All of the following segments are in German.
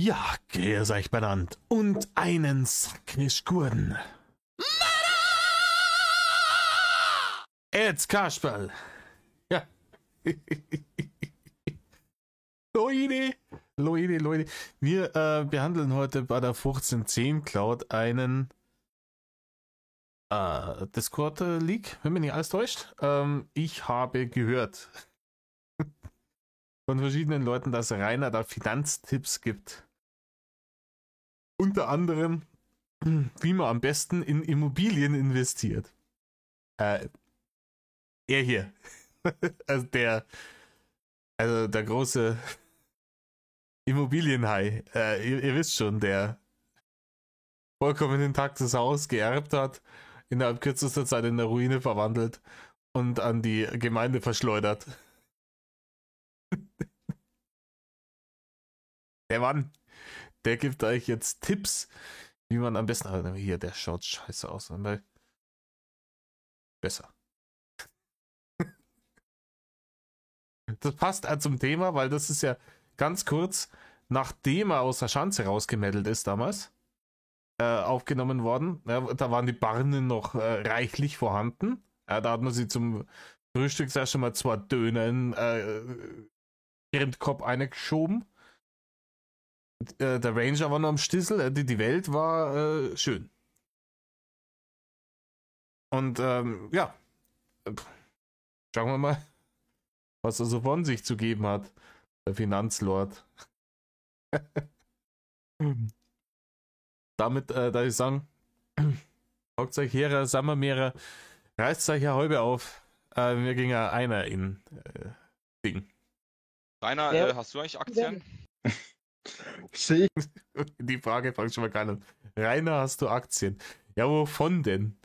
Ja, grüß euch benannt und einen Sackrisch Gurden. Jetzt Kasperl. Ja. Leute. Wir behandeln heute bei der 1510 Cloud einen Discord Leak, wenn mich nicht alles täuscht. Ich habe gehört von verschiedenen Leuten, dass Rainer da Finanztipps gibt. Unter anderem, wie man am besten in Immobilien investiert. Er hier. Also der große Immobilienhai. Ihr wisst schon, der vollkommen intaktes Haus geerbt hat, innerhalb kürzester Zeit in eine Ruine verwandelt und an die Gemeinde verschleudert. Der Mann, der gibt euch jetzt Tipps, wie man am besten. Aber hier, der schaut scheiße aus. Besser. Das passt auch zum Thema, weil das ist ja ganz kurz, nachdem er aus der Schanze rausgemeldet ist damals, aufgenommen worden. Ja, da waren die Barnen noch reichlich vorhanden. Da hat man sie zum Frühstück erst schon mal 2 Döner in Grindkopf eingeschoben. Der Ranger war noch am Stissel, die Welt war schön. Und ja, schauen wir mal, was er so von sich zu geben hat, der Finanzlord. Damit, da ich sagen, hockt euch her, Sommermeere, reißt euch ja halbe auf. Wir gingen ja einer in Ding. Rainer, Ja. hast du eigentlich Aktien? Die Frage fängt schon mal gar nicht an. Rainer, hast du Aktien? Ja, wovon denn?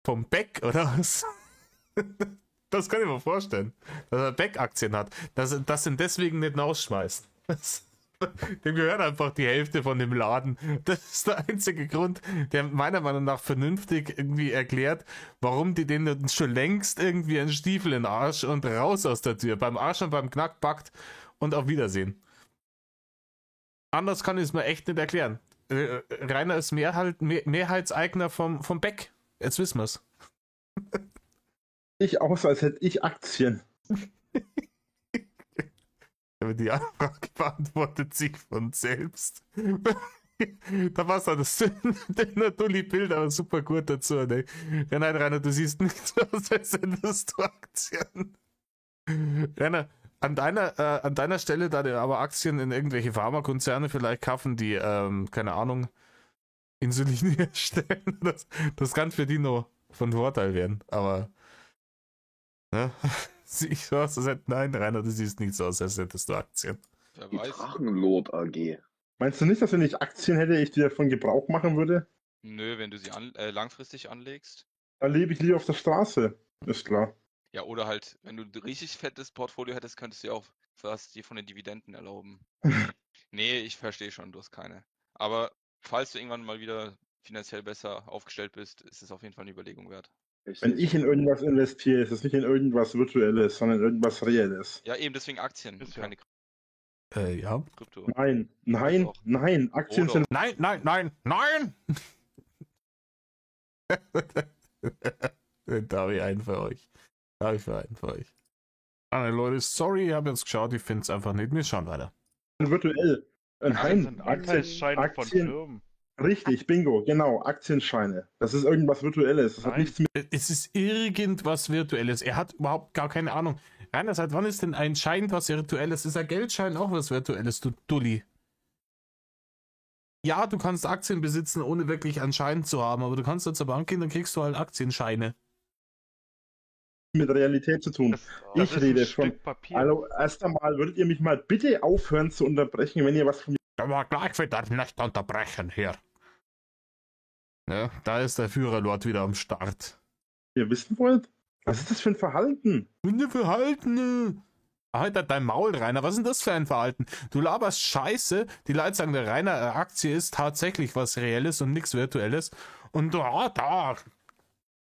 Vom Beck oder was? Das kann ich mir vorstellen, dass er Beck-Aktien hat. Dass ihn deswegen nicht rausschmeißt. Dem gehört einfach die Hälfte von dem Laden. Das ist der einzige Grund, der meiner Meinung nach vernünftig irgendwie erklärt, warum die denen schon längst irgendwie einen Stiefel in den Arsch und raus aus der Tür. Beim Arsch und beim Knack packt und auf Wiedersehen. Anders kann ich es mir echt nicht erklären. Rainer ist Mehrheitseigner vom Beck. Jetzt wissen wir es. Ich aus, als hätte ich Aktien. Aber die Anfrage beantwortet sich von selbst. Da war es das der Dulli-Bild, aber super gut dazu. Ne? Ja, nein, Rainer, du siehst nicht so aus, als hättest du Aktien. Rainer, an deiner Stelle, da dir aber Aktien in irgendwelche Pharmakonzerne vielleicht kaufen, die, keine Ahnung, Insulin herstellen, das kann für die noch von Vorteil werden, aber ne? Sehe ich so aus, als hätte, nein, Rainer, du siehst nicht so aus, als hättest du Aktien. Wer Die weiß. Drachenlord AG. Meinst du nicht, dass wenn ich Aktien hätte, ich die davon Gebrauch machen würde? Nö, wenn du sie langfristig anlegst. Dann lebe ich lieber auf der Straße. Ist klar. Ja, oder halt, wenn du ein richtig fettes Portfolio hättest, könntest du ja auch was dir von den Dividenden erlauben. Nee, ich verstehe schon, du hast keine. Aber falls du irgendwann mal wieder finanziell besser aufgestellt bist, ist es auf jeden Fall eine Überlegung wert. Wenn ich in irgendwas investiere, ist es nicht in irgendwas Virtuelles, sondern in irgendwas Reelles. Ja, eben deswegen Aktien, Ist ja. keine Ja. Krypto. Nein, Doch. Aktien Oder- sind... Nein! Da habe ich einen für euch. Leute, sorry, ich habe jetzt geschaut, ich finde es einfach nicht. Wir schauen weiter. virtuell. Aktien sind Anteilsscheine von Aktien, Firmen. richtig, bingo, genau, Aktienscheine. Das ist irgendwas Virtuelles. Das hat Nein. nichts mit... Es ist irgendwas Virtuelles. Er hat überhaupt gar keine Ahnung. Rainer, seit wann ist denn ein Schein was Virtuelles? Ist ein Geldschein auch was Virtuelles, du Dulli? Ja, du kannst Aktien besitzen, ohne wirklich einen Schein zu haben, aber du kannst da zur Bank gehen, dann kriegst du halt Aktienscheine. mit Realität zu tun. Das Ich ist rede ein von... Stück Papier. Also, erst einmal, würdet ihr mich mal bitte aufhören zu unterbrechen, wenn ihr was von Aber gleich wieder nicht unterbrechen hier. Ja, da ist der Führerlord wieder am Start. mir wissen wollt? Was ist das für ein Verhalten? Verhalten. Alter, dein Maul, Rainer, was ist denn das für ein Verhalten? Du laberst Scheiße, die Leute sagen, der Rainer Aktie ist tatsächlich was Reelles und nichts Virtuelles. Und da,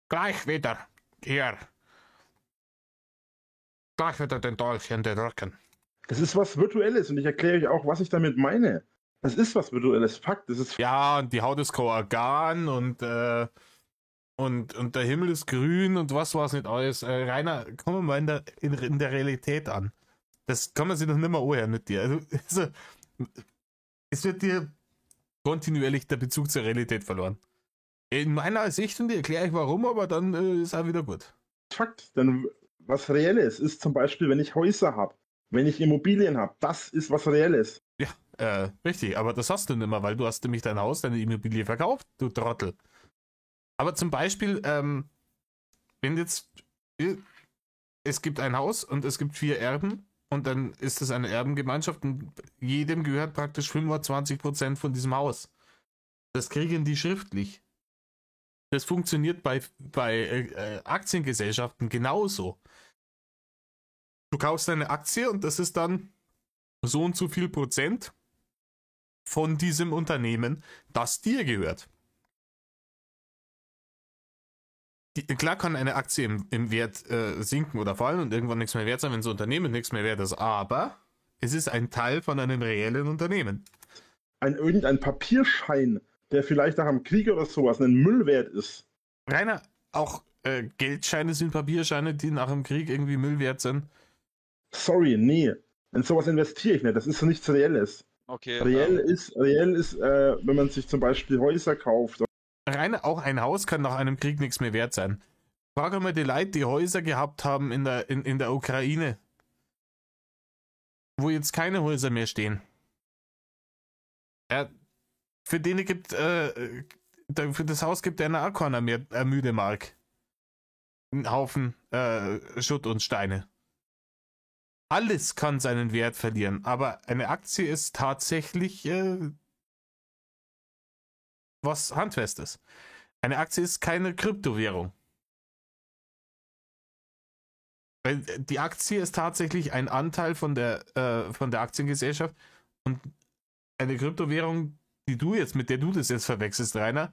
gleich wieder, hier. Gleich wieder den Dolch in den Rücken. Das ist was Virtuelles und ich erkläre euch auch, was ich damit meine. Das ist was Virtuelles. Fakt. Das ist Ja, und die Haut ist kein Organ und der Himmel ist grün und was war's nicht alles. Rainer, kommen wir mal in der Realität an. Das kann man sich doch nicht mehr anhören mit dir. Also, es wird dir kontinuierlich der Bezug zur Realität verloren. In meiner Sicht und erkläre ich warum, aber dann ist auch wieder gut. Fakt. Denn was Reelles ist zum Beispiel, wenn ich Häuser habe, wenn ich Immobilien habe. Das ist was Reelles. Ja, richtig, aber das hast du nicht mehr, weil du hast nämlich dein Haus, deine Immobilie verkauft, du Trottel. Aber zum Beispiel, wenn jetzt, es gibt ein Haus und es gibt 4 Erben und dann ist es eine Erbengemeinschaft und jedem gehört praktisch 25% von diesem Haus. Das kriegen die schriftlich. Das funktioniert bei Aktiengesellschaften genauso. Du kaufst eine Aktie und das ist dann so und so viel Prozent von diesem Unternehmen, das dir gehört. Klar kann eine Aktie im Wert sinken oder fallen und irgendwann nichts mehr wert sein, wenn das Unternehmen nichts mehr wert ist, aber es ist ein Teil von einem reellen Unternehmen. Irgendein Papierschein, der vielleicht nach einem Krieg oder sowas ein Müllwert ist. Rainer, auch Geldscheine sind Papierscheine, die nach dem Krieg irgendwie Müll wert sind. Sorry, nee. In sowas investiere ich nicht. Das ist nichts Reelles. Okay. Reell ist, wenn man sich zum Beispiel Häuser kauft. Rainer, auch ein Haus kann nach einem Krieg nichts mehr wert sein. Frag mal die Leute, die Häuser gehabt haben in der Ukraine, wo jetzt keine Häuser mehr stehen. Für denen gibt, für das Haus gibt einer auch keiner mehr müde Mark. Ein Haufen Schutt und Steine. Alles kann seinen Wert verlieren, aber eine Aktie ist tatsächlich was Handfestes. Eine Aktie ist keine Kryptowährung. Weil die Aktie ist tatsächlich ein Anteil von der Aktiengesellschaft und eine Kryptowährung, mit der du das jetzt verwechselst, Rainer,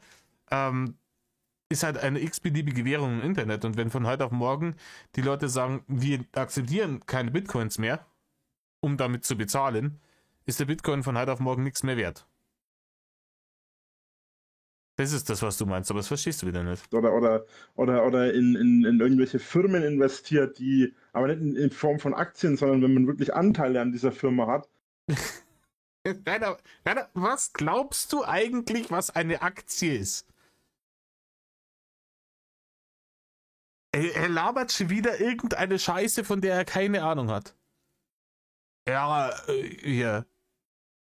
ist halt eine x-beliebige Währung im Internet. Und wenn von heute auf morgen die Leute sagen, wir akzeptieren keine Bitcoins mehr, um damit zu bezahlen, ist der Bitcoin von heute auf morgen nichts mehr wert. Das ist das, was du meinst, aber das verstehst du wieder nicht. Oder in irgendwelche Firmen investiert, die, aber nicht in Form von Aktien, sondern wenn man wirklich Anteile an dieser Firma hat. Rainer, was glaubst du eigentlich, was eine Aktie ist? Er labert schon wieder irgendeine Scheiße, von der er keine Ahnung hat. Ja, hier.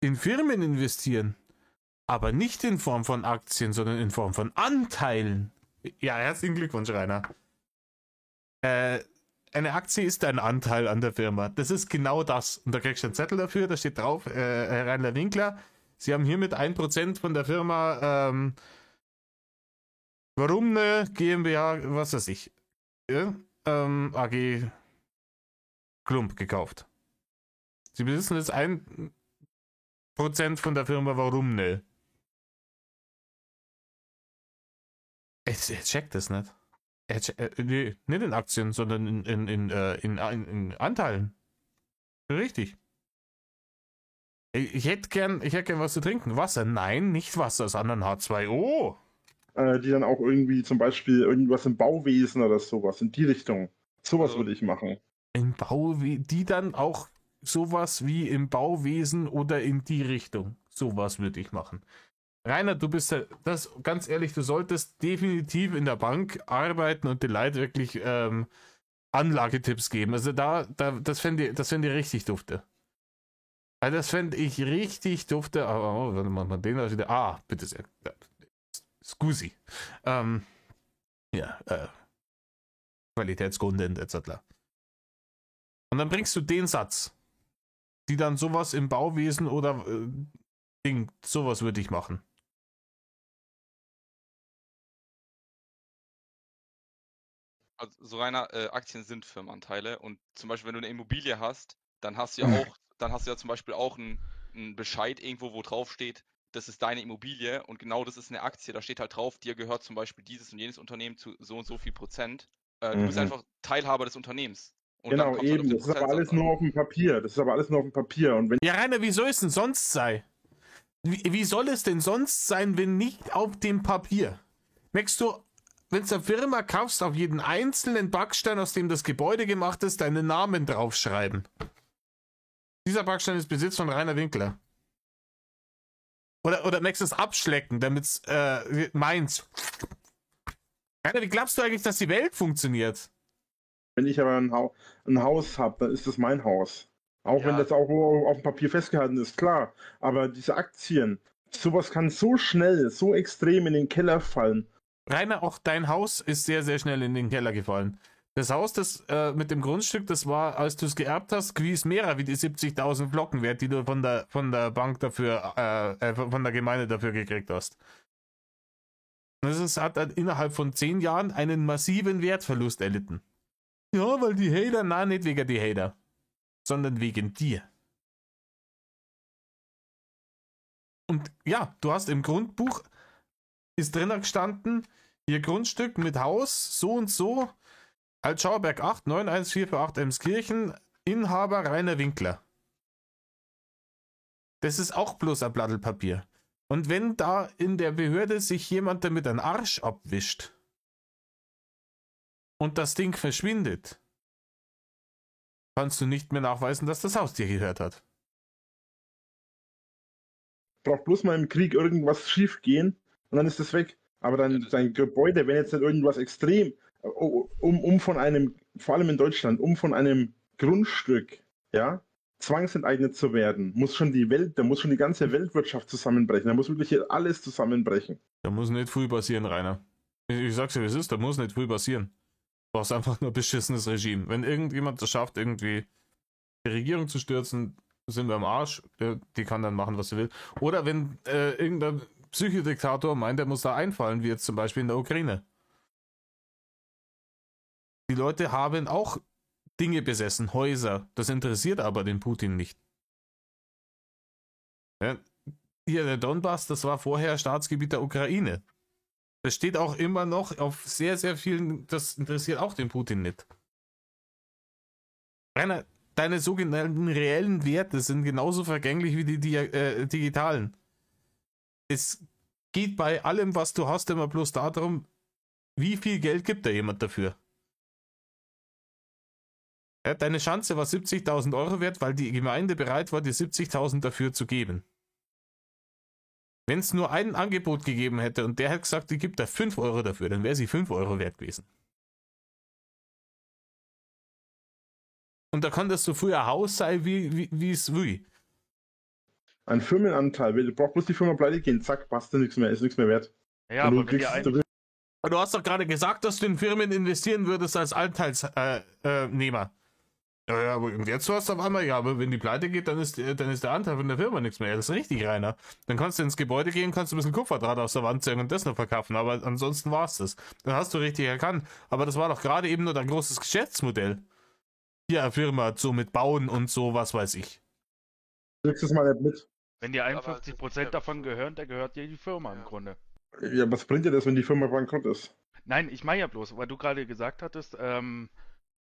In Firmen investieren. Aber nicht in Form von Aktien, sondern in Form von Anteilen. Ja, herzlichen Glückwunsch, Rainer. Eine Aktie ist ein Anteil an der Firma. Das ist genau das. Und da kriegst du einen Zettel dafür, da steht drauf, Herr Reindler-Winkler, Sie haben hiermit 1% von der Firma, warum ne GmbH, was weiß ich, AG Klump gekauft. Sie besitzen jetzt 1% von der Firma, warum ne? Er checkt das nicht. Nee, nicht in Aktien, sondern in Anteilen. Richtig. Ich hätte gern was zu trinken. Wasser? Nein, nicht Wasser, sondern H2O. Die dann auch irgendwie zum Beispiel irgendwas im Bauwesen oder sowas, in die Richtung. Sowas würde ich machen. Die dann auch sowas wie im Bauwesen oder in die Richtung. Sowas würde ich machen. Rainer, du bist ganz ehrlich, du solltest definitiv in der Bank arbeiten und den Leuten wirklich Anlagetipps geben. Also das fände ich richtig dufte. Also das fände ich richtig dufte. Aber warte mal, den da wieder. Bitte sehr. Scusi. Qualitätskunden etc. Und dann bringst du den Satz, die dann sowas im Bauwesen oder sowas würde ich machen. Also so reiner Aktien sind Firmenanteile und zum Beispiel, wenn du eine Immobilie hast, dann hast du ja zum Beispiel auch einen Bescheid irgendwo, wo drauf steht, das ist deine Immobilie und genau das ist eine Aktie, da steht halt drauf, dir gehört zum Beispiel dieses und jenes Unternehmen zu so und so viel Prozent. Du bist einfach Teilhaber des Unternehmens. Und genau, eben, das ist aber alles nur auf dem Papier. Und wenn ja, Rainer, wie soll es denn sonst sein? Wie soll es denn sonst sein, wenn nicht auf dem Papier? Merkst du, wenn du eine Firma kaufst, auf jeden einzelnen Backstein, aus dem das Gebäude gemacht ist, deinen Namen draufschreiben. Dieser Backstein ist Besitz von Rainer Winkler. Oder merkst du es abschlecken, damit es meins. Rainer, wie glaubst du eigentlich, dass die Welt funktioniert? Wenn ich aber ein Haus habe, dann ist das mein Haus. Auch Ja. wenn das auch auf dem Papier festgehalten ist, klar. Aber diese Aktien, sowas kann so schnell, so extrem in den Keller fallen. Rainer, auch dein Haus ist sehr, sehr schnell in den Keller gefallen. Das Haus, das mit dem Grundstück, das war, als du es geerbt hast, gewiss mehr wie die 70.000 Flocken wert, die du von der Bank dafür, von der Gemeinde dafür gekriegt hast. Das hat dann innerhalb von 10 Jahren einen massiven Wertverlust erlitten. Ja, weil die Hater, nein, nicht wegen die Hater, sondern wegen dir. Und ja, du hast im Grundbuch, ist drinnen gestanden, ihr Grundstück mit Haus, so und so, Altschauerberg 8, 91448 Emskirchen, Inhaber Rainer Winkler. Das ist auch bloß ein Blattl Papier. Und wenn da in der Behörde sich jemand damit einen Arsch abwischt und das Ding verschwindet, kannst du nicht mehr nachweisen, dass das Haus dir gehört hat. Braucht bloß mal im Krieg irgendwas schief gehen und dann ist das weg. Aber dann sein Gebäude, wenn jetzt nicht irgendwas extrem, von einem, vor allem in Deutschland, von einem Grundstück, ja, zwangsenteignet zu werden, muss schon da muss schon die ganze Weltwirtschaft zusammenbrechen. Da muss wirklich hier alles zusammenbrechen. Da muss nicht viel passieren, Rainer. Ich sag's dir, wie es ist, da muss nicht viel passieren. Du brauchst einfach nur ein beschissenes Regime. Wenn irgendjemand das schafft, irgendwie die Regierung zu stürzen, sind wir am Arsch. Die kann dann machen, was sie will. Oder wenn irgendein Psychodiktator meint, er muss da einfallen, wie jetzt zum Beispiel in der Ukraine. Die Leute haben auch Dinge besessen, Häuser. Das interessiert aber den Putin nicht. Ja, hier der Donbass, das war vorher Staatsgebiet der Ukraine. Das steht auch immer noch auf sehr, sehr vielen, das interessiert auch den Putin nicht. Rainer, deine sogenannten reellen Werte sind genauso vergänglich wie die digitalen. Es geht bei allem, was du hast, immer bloß darum, wie viel Geld gibt da jemand dafür. Ja, deine Schanze war 70.000 Euro wert, weil die Gemeinde bereit war, dir 70.000 dafür zu geben. Wenn es nur ein Angebot gegeben hätte und der hätte gesagt, ich gebe da 5 Euro dafür, dann wäre sie 5 Euro wert gewesen. Und da kann das so früh ein Haus sein, wie es will. Ein Firmenanteil, du brauchst bloß die Firma pleite gehen, zack, passt nichts mehr, ist nichts mehr wert. Ja, aber wenn ihr Aber du hast doch gerade gesagt, dass du in Firmen investieren würdest als Anteilsnehmer. Ja, aber jetzt hast du auf einmal, ja, aber wenn die pleite geht, dann ist der Anteil von der Firma nichts mehr. Das ist richtig, Rainer. Dann kannst du ins Gebäude gehen, kannst du ein bisschen Kupferdraht aus der Wand ziehen und das noch verkaufen, aber ansonsten war es das. Dann hast du richtig erkannt. Aber das war doch gerade eben nur dein großes Geschäftsmodell. Hier eine Firma so mit Bauen und so, was weiß ich. Kriegst es mal nicht mit. Wenn dir 51% davon gehören, dann gehört dir die Firma im Grunde. Ja, was bringt dir das, wenn die Firma bankrott ist? Nein, ich meine ja bloß, weil du gerade gesagt hattest,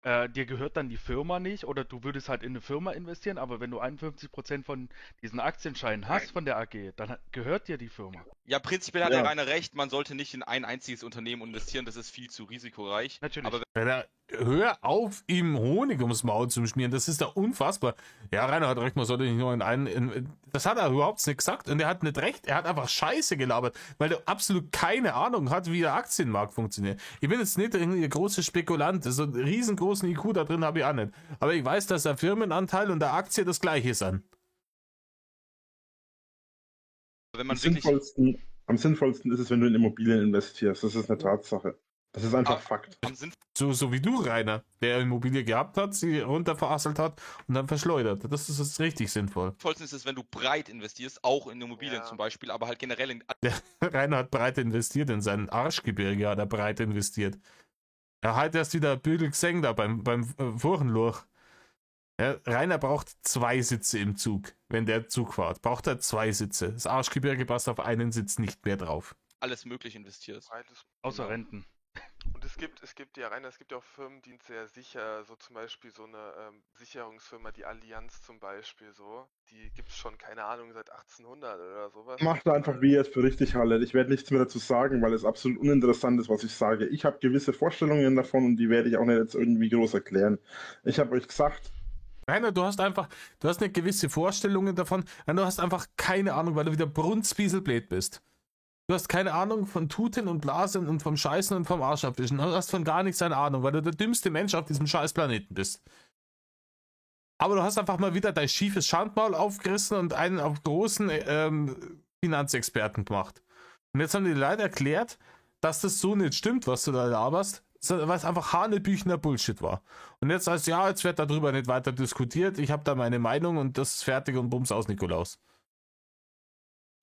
dir gehört dann die Firma nicht oder du würdest halt in eine Firma investieren, aber wenn du 51% von diesen Aktienscheinen hast von der AG, dann gehört dir die Firma. Ja, prinzipiell hat der Rainer recht, man sollte nicht in ein einziges Unternehmen investieren, das ist viel zu risikoreich. Natürlich. Aber Hör auf, ihm Honig ums Maul zu schmieren, das ist doch unfassbar. Ja, Rainer hat recht, man sollte nicht nur in einen... Das hat er überhaupt nicht gesagt und er hat nicht recht, er hat einfach Scheiße gelabert, weil er absolut keine Ahnung hat, wie der Aktienmarkt funktioniert. Ich bin jetzt nicht irgendwie ein großer Spekulant, so einen riesengroßen IQ da drin habe ich auch nicht. Aber ich weiß, dass der Firmenanteil und der Aktie das gleiche sind. wenn man Am sinnvollsten ist es, wenn du in Immobilien investierst. Das ist eine Tatsache. Das ist einfach Fakt. So wie du, Rainer, der Immobilie gehabt hat, sie runterverasselt hat und dann verschleudert. Das ist richtig sinnvoll. Am sinnvollsten ist es, wenn du breit investierst, auch in Immobilien zum Beispiel, aber halt generell in... Der Rainer hat breit investiert, in sein Arschgebirge hat er breit investiert. Er hat erst wieder Büdel gesehen da beim Furchenloch. Ja, Rainer braucht 2 Sitze im Zug. Wenn der Zug fährt, braucht er 2 Sitze. Das Arschgebirge passt auf einen Sitz nicht mehr drauf. Alles möglich investiert. Außer Renten. Und es gibt ja Rainer, es gibt ja auch Firmen, die sind sehr sicher, so zum Beispiel so eine Sicherungsfirma, die Allianz zum Beispiel so, die gibt es schon, keine Ahnung, seit 1800 oder sowas. Macht einfach, wie ihr es für richtig haltet. Ich werde nichts mehr dazu sagen, weil es absolut uninteressant ist, was ich sage. Ich habe gewisse Vorstellungen davon und die werde ich auch nicht jetzt irgendwie groß erklären. Ich habe euch gesagt, Rainer, du hast nicht gewisse Vorstellungen davon, nein, du hast einfach keine Ahnung, weil du wieder brunzbieselblöd bist. Du hast keine Ahnung von Tuten und Blasen und vom Scheißen und vom Arsch abwischen. Du hast von gar nichts eine Ahnung, weil du der dümmste Mensch auf diesem scheiß Planeten bist. Aber du hast einfach mal wieder dein schiefes Schandmaul aufgerissen und einen auf großen Finanzexperten gemacht. Und jetzt haben die Leute erklärt, dass das so nicht stimmt, was du da laberst, weil es einfach hanebüchener Bullshit war. Und jetzt heißt ja, jetzt wird darüber nicht weiter diskutiert, ich habe da meine Meinung und das ist fertig und bums aus, Nikolaus.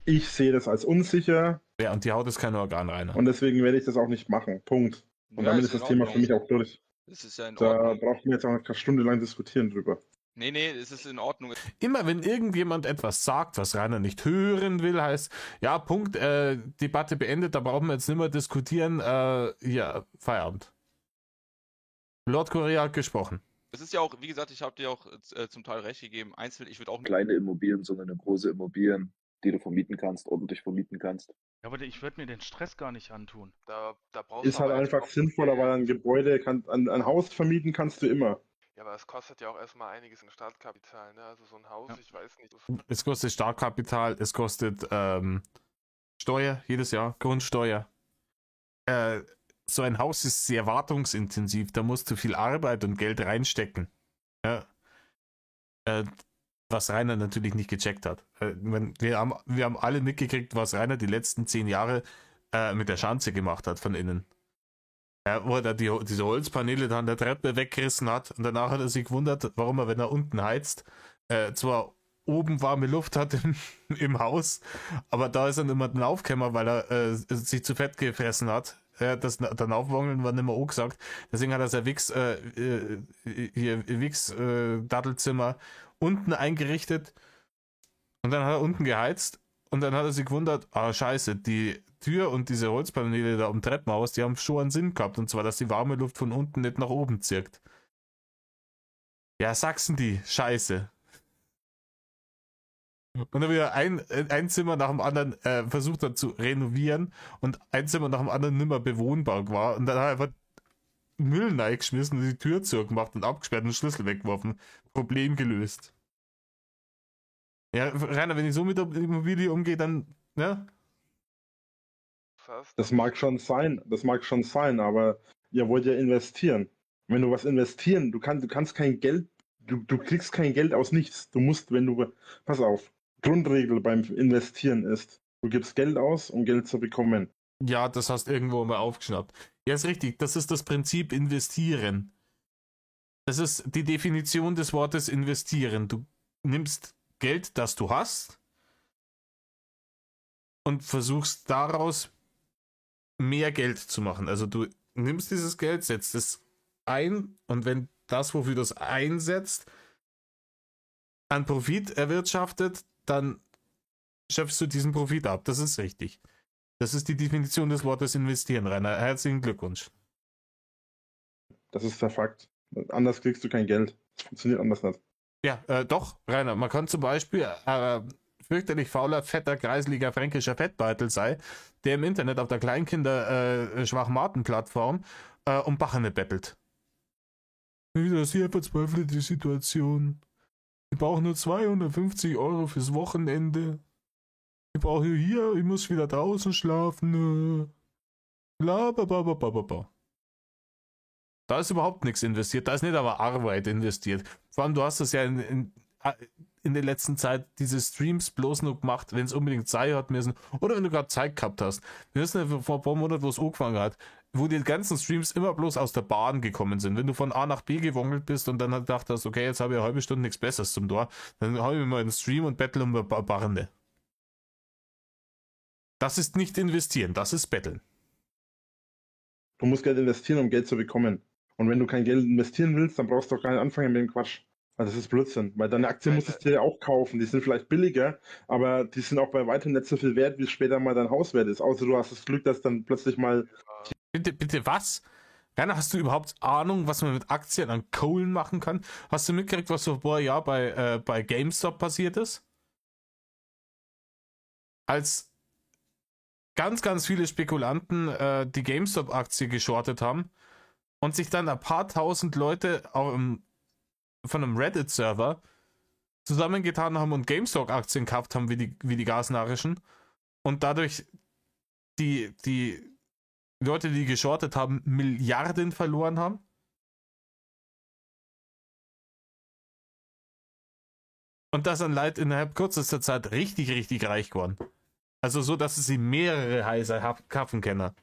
ich sehe das als unsicher Ja, und die Haut ist kein Organ, Rainer. und deswegen werde ich das auch nicht machen. Punkt. Und damit ist das Thema für mich auch durch. Das ist ja in Da Ordnung. braucht man jetzt auch keine Stunde lang diskutieren drüber. Nee, es ist in Ordnung. Immer wenn irgendjemand etwas sagt, was Rainer nicht hören will, heißt, ja, Punkt, Debatte beendet, da brauchen wir jetzt nicht mehr diskutieren, ja, Feierabend. Lord Korea hat gesprochen. Es ist ja auch, wie gesagt, ich habe dir auch zum Teil recht gegeben. Einzeln, ich würde auch Kleine Immobilien, sondern eine große Immobilien, die du vermieten kannst, ordentlich vermieten kannst. Ja, aber ich würde mir den Stress gar nicht antun. Da brauchst Ist du halt aber einfach auch sinnvoller, weil ein Gebäude, ein Haus vermieten kannst du immer. Ja, aber es kostet ja auch erstmal einiges in Startkapital, ne? Also so ein Haus, Ja. ich weiß nicht. Es kostet Startkapital, es kostet Steuer jedes Jahr, Grundsteuer. So ein Haus ist sehr wartungsintensiv, da musst du viel Arbeit und Geld reinstecken. Ja. Was Rainer natürlich nicht gecheckt hat. Wir haben alle mitgekriegt, was Rainer die letzten 10 Jahre mit der Schanze gemacht hat von innen. Wo er da diese Holzpaneele da an der Treppe weggerissen hat und danach hat er sich gewundert, warum er, wenn er unten heizt, zwar oben warme Luft hat im Haus, aber da ist er nicht mehr draufgekommen, weil er sich zu fett gefressen hat. Das dann aufwangeln war nicht mehr angesagt. Deswegen hat er sein Dattelzimmer unten eingerichtet und dann hat er unten geheizt und dann hat er sich gewundert, scheiße, die Tür und diese Holzpaneele da am Treppenhaus, die haben schon einen Sinn gehabt, und zwar, dass die warme Luft von unten nicht nach oben zirkt. Ja, Sachsen die, scheiße. Und dann wieder ein Zimmer nach dem anderen versucht er zu renovieren und ein Zimmer nach dem anderen nicht mehr bewohnbar war und dann hat er einfach Müll reingeschmissen und die Tür zugemacht und abgesperrt und den Schlüssel weggeworfen. Problem gelöst. Ja, Rainer, wenn ich so mit der Immobilie umgehe, dann, ja. Das mag schon sein, aber ihr wollt ja investieren. Wenn du was investieren, du kannst kein Geld, du kriegst kein Geld aus nichts. Du musst, pass auf, Grundregel beim Investieren ist, du gibst Geld aus, um Geld zu bekommen. Ja, das hast du irgendwo mal aufgeschnappt. Ja, ist richtig, das ist das Prinzip investieren. Das ist die Definition des Wortes investieren. Du nimmst Geld, das du hast, und versuchst daraus mehr Geld zu machen. Also du nimmst dieses Geld, setzt es ein und wenn das, wofür du es einsetzt, an Profit erwirtschaftet, dann schöpfst du diesen Profit ab. Das ist richtig. Das ist die Definition des Wortes investieren, Rainer. Herzlichen Glückwunsch. Das ist der Fakt. Anders kriegst du kein Geld. Das funktioniert anders nicht. Ja, doch, Rainer. Man kann zum Beispiel fürchterlich fauler, fetter, kreisliger, fränkischer Fettbeutel sei, der im Internet auf der Kleinkinder-Schwachmaten-Plattform um Bachene bettelt. Das ist hier verzweifelte Situation. Ich brauche nur 250 € fürs Wochenende. Ich brauche hier, ich muss wieder draußen schlafen. Bla, bla, bla, bla, bla, bla. Da ist überhaupt nichts investiert, da ist nicht aber Arbeit investiert. Vor allem, du hast das ja in der letzten Zeit diese Streams bloß nur gemacht, wenn es unbedingt Zeit hat müssen oder wenn du gerade Zeit gehabt hast. Wir wissen ja vor ein paar Monaten, wo es angefangen hat, wo die ganzen Streams immer bloß aus der Bahn gekommen sind. Wenn du von A nach B gewongelt bist und dann gedacht hast, okay, jetzt habe ich eine halbe Stunde nichts Besseres zum Tor, dann habe ich mal einen Stream und bettel um eine Barne. Das ist nicht investieren, das ist betteln. Du musst Geld investieren, um Geld zu bekommen. Und wenn du kein Geld investieren willst, dann brauchst du auch gar nicht anfangen mit dem Quatsch. Also das ist Blödsinn, weil deine Aktien musstest du dir ja auch kaufen. Die sind vielleicht billiger, aber die sind auch bei weitem nicht so viel wert, wie später mal dein Haus wert ist. Außer du hast das Glück, dass dann plötzlich mal Bitte was? Rainer, hast du überhaupt Ahnung, was man mit Aktien an Kohlen machen kann? Hast du mitgekriegt, was vor einem Jahr bei GameStop passiert ist? Als ganz, ganz viele Spekulanten die GameStop-Aktie geschortet haben und sich dann ein paar tausend Leute von einem Reddit-Server zusammengetan haben und GameStop-Aktien gekauft haben, wie die Gasnarischen, und dadurch die Leute, die geschortet haben, Milliarden verloren haben. Und das an Leute innerhalb kürzester Zeit richtig, richtig reich geworden. Also so, dass sie mehrere Häuser kaufen können.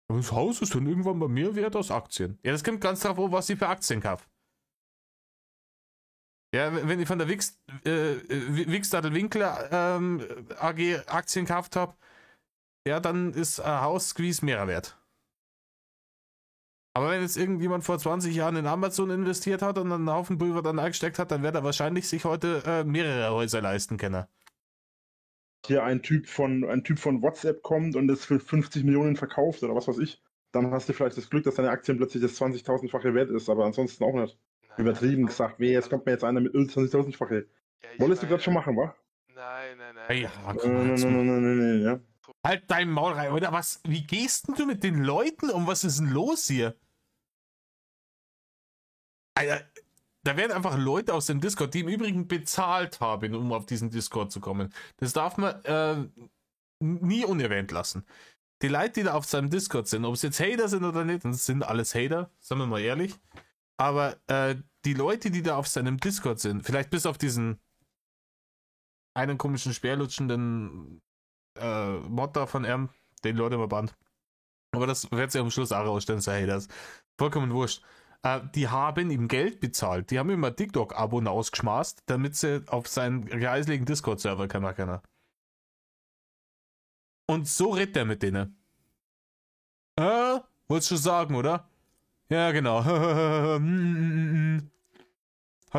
Aber das Haus ist dann irgendwann bei mir wert aus Aktien. Ja, das kommt ganz drauf an, was ich für Aktien kaufe. Ja, wenn ich von der Winkler AG Aktien gekauft habe, ja, dann ist ein Haus gewiss mehr wert. Aber wenn jetzt irgendjemand vor 20 Jahren in Amazon investiert hat und einen Haufen Pulver dann eingesteckt hat, dann wird er wahrscheinlich sich heute mehrere Häuser leisten können. Hier ein Typ von WhatsApp kommt und das für 50 Millionen verkauft oder was weiß ich, dann hast du vielleicht das Glück, dass deine Aktien plötzlich das 20.000-fache wert ist, aber ansonsten auch nicht. Übertrieben gesagt, jetzt kommt mir jetzt einer mit 20.000-fache. Wolltest du gerade schon machen, wa? Nein. Ja, Nein, ja. halt dein Maul rein, oder was? Wie gehst denn du mit den Leuten um? Was ist denn los hier? Alter, da werden einfach Leute aus dem Discord, die im Übrigen bezahlt haben, um auf diesen Discord zu kommen. Das darf man nie unerwähnt lassen. Die Leute, die da auf seinem Discord sind, ob es jetzt Hater sind oder nicht, das sind alles Hater, sagen wir mal ehrlich. Aber die Leute, die da auf seinem Discord sind, vielleicht bis auf diesen einen komischen, speerlutschenden Mod da von ihm, den Leute immer bannt. Aber das wird sich am Schluss auch rausstellen, so Haters. Vollkommen wurscht. Die haben ihm Geld bezahlt. Die haben ihm ein TikTok-Abo ausgeschmaßt, damit sie auf seinen geiseligen Discord-Server kommen können. Und so redet er mit denen. Wolltest du sagen, oder? Ja, genau. Halt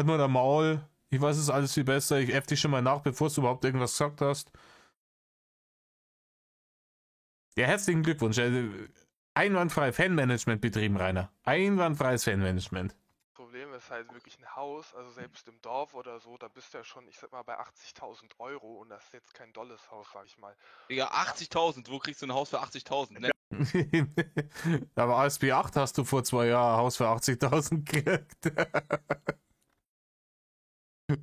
nur der Maul. Ich weiß es alles viel besser. Ich äff dich schon mal nach, bevor du überhaupt irgendwas gesagt hast. Ja, herzlichen Glückwunsch. Einwandfrei Fanmanagement betrieben, Rainer. Einwandfreies Fanmanagement. Das Problem ist halt wirklich ein Haus, also selbst im Dorf oder so, da bist du ja schon, ich sag mal, bei 80.000 Euro und das ist jetzt kein dolles Haus, sag ich mal. Ja, 80.000, wo kriegst du ein Haus für 80.000? Ne? Aber ASB 8 hast du vor 2 Jahren ein Haus für 80.000 gekriegt.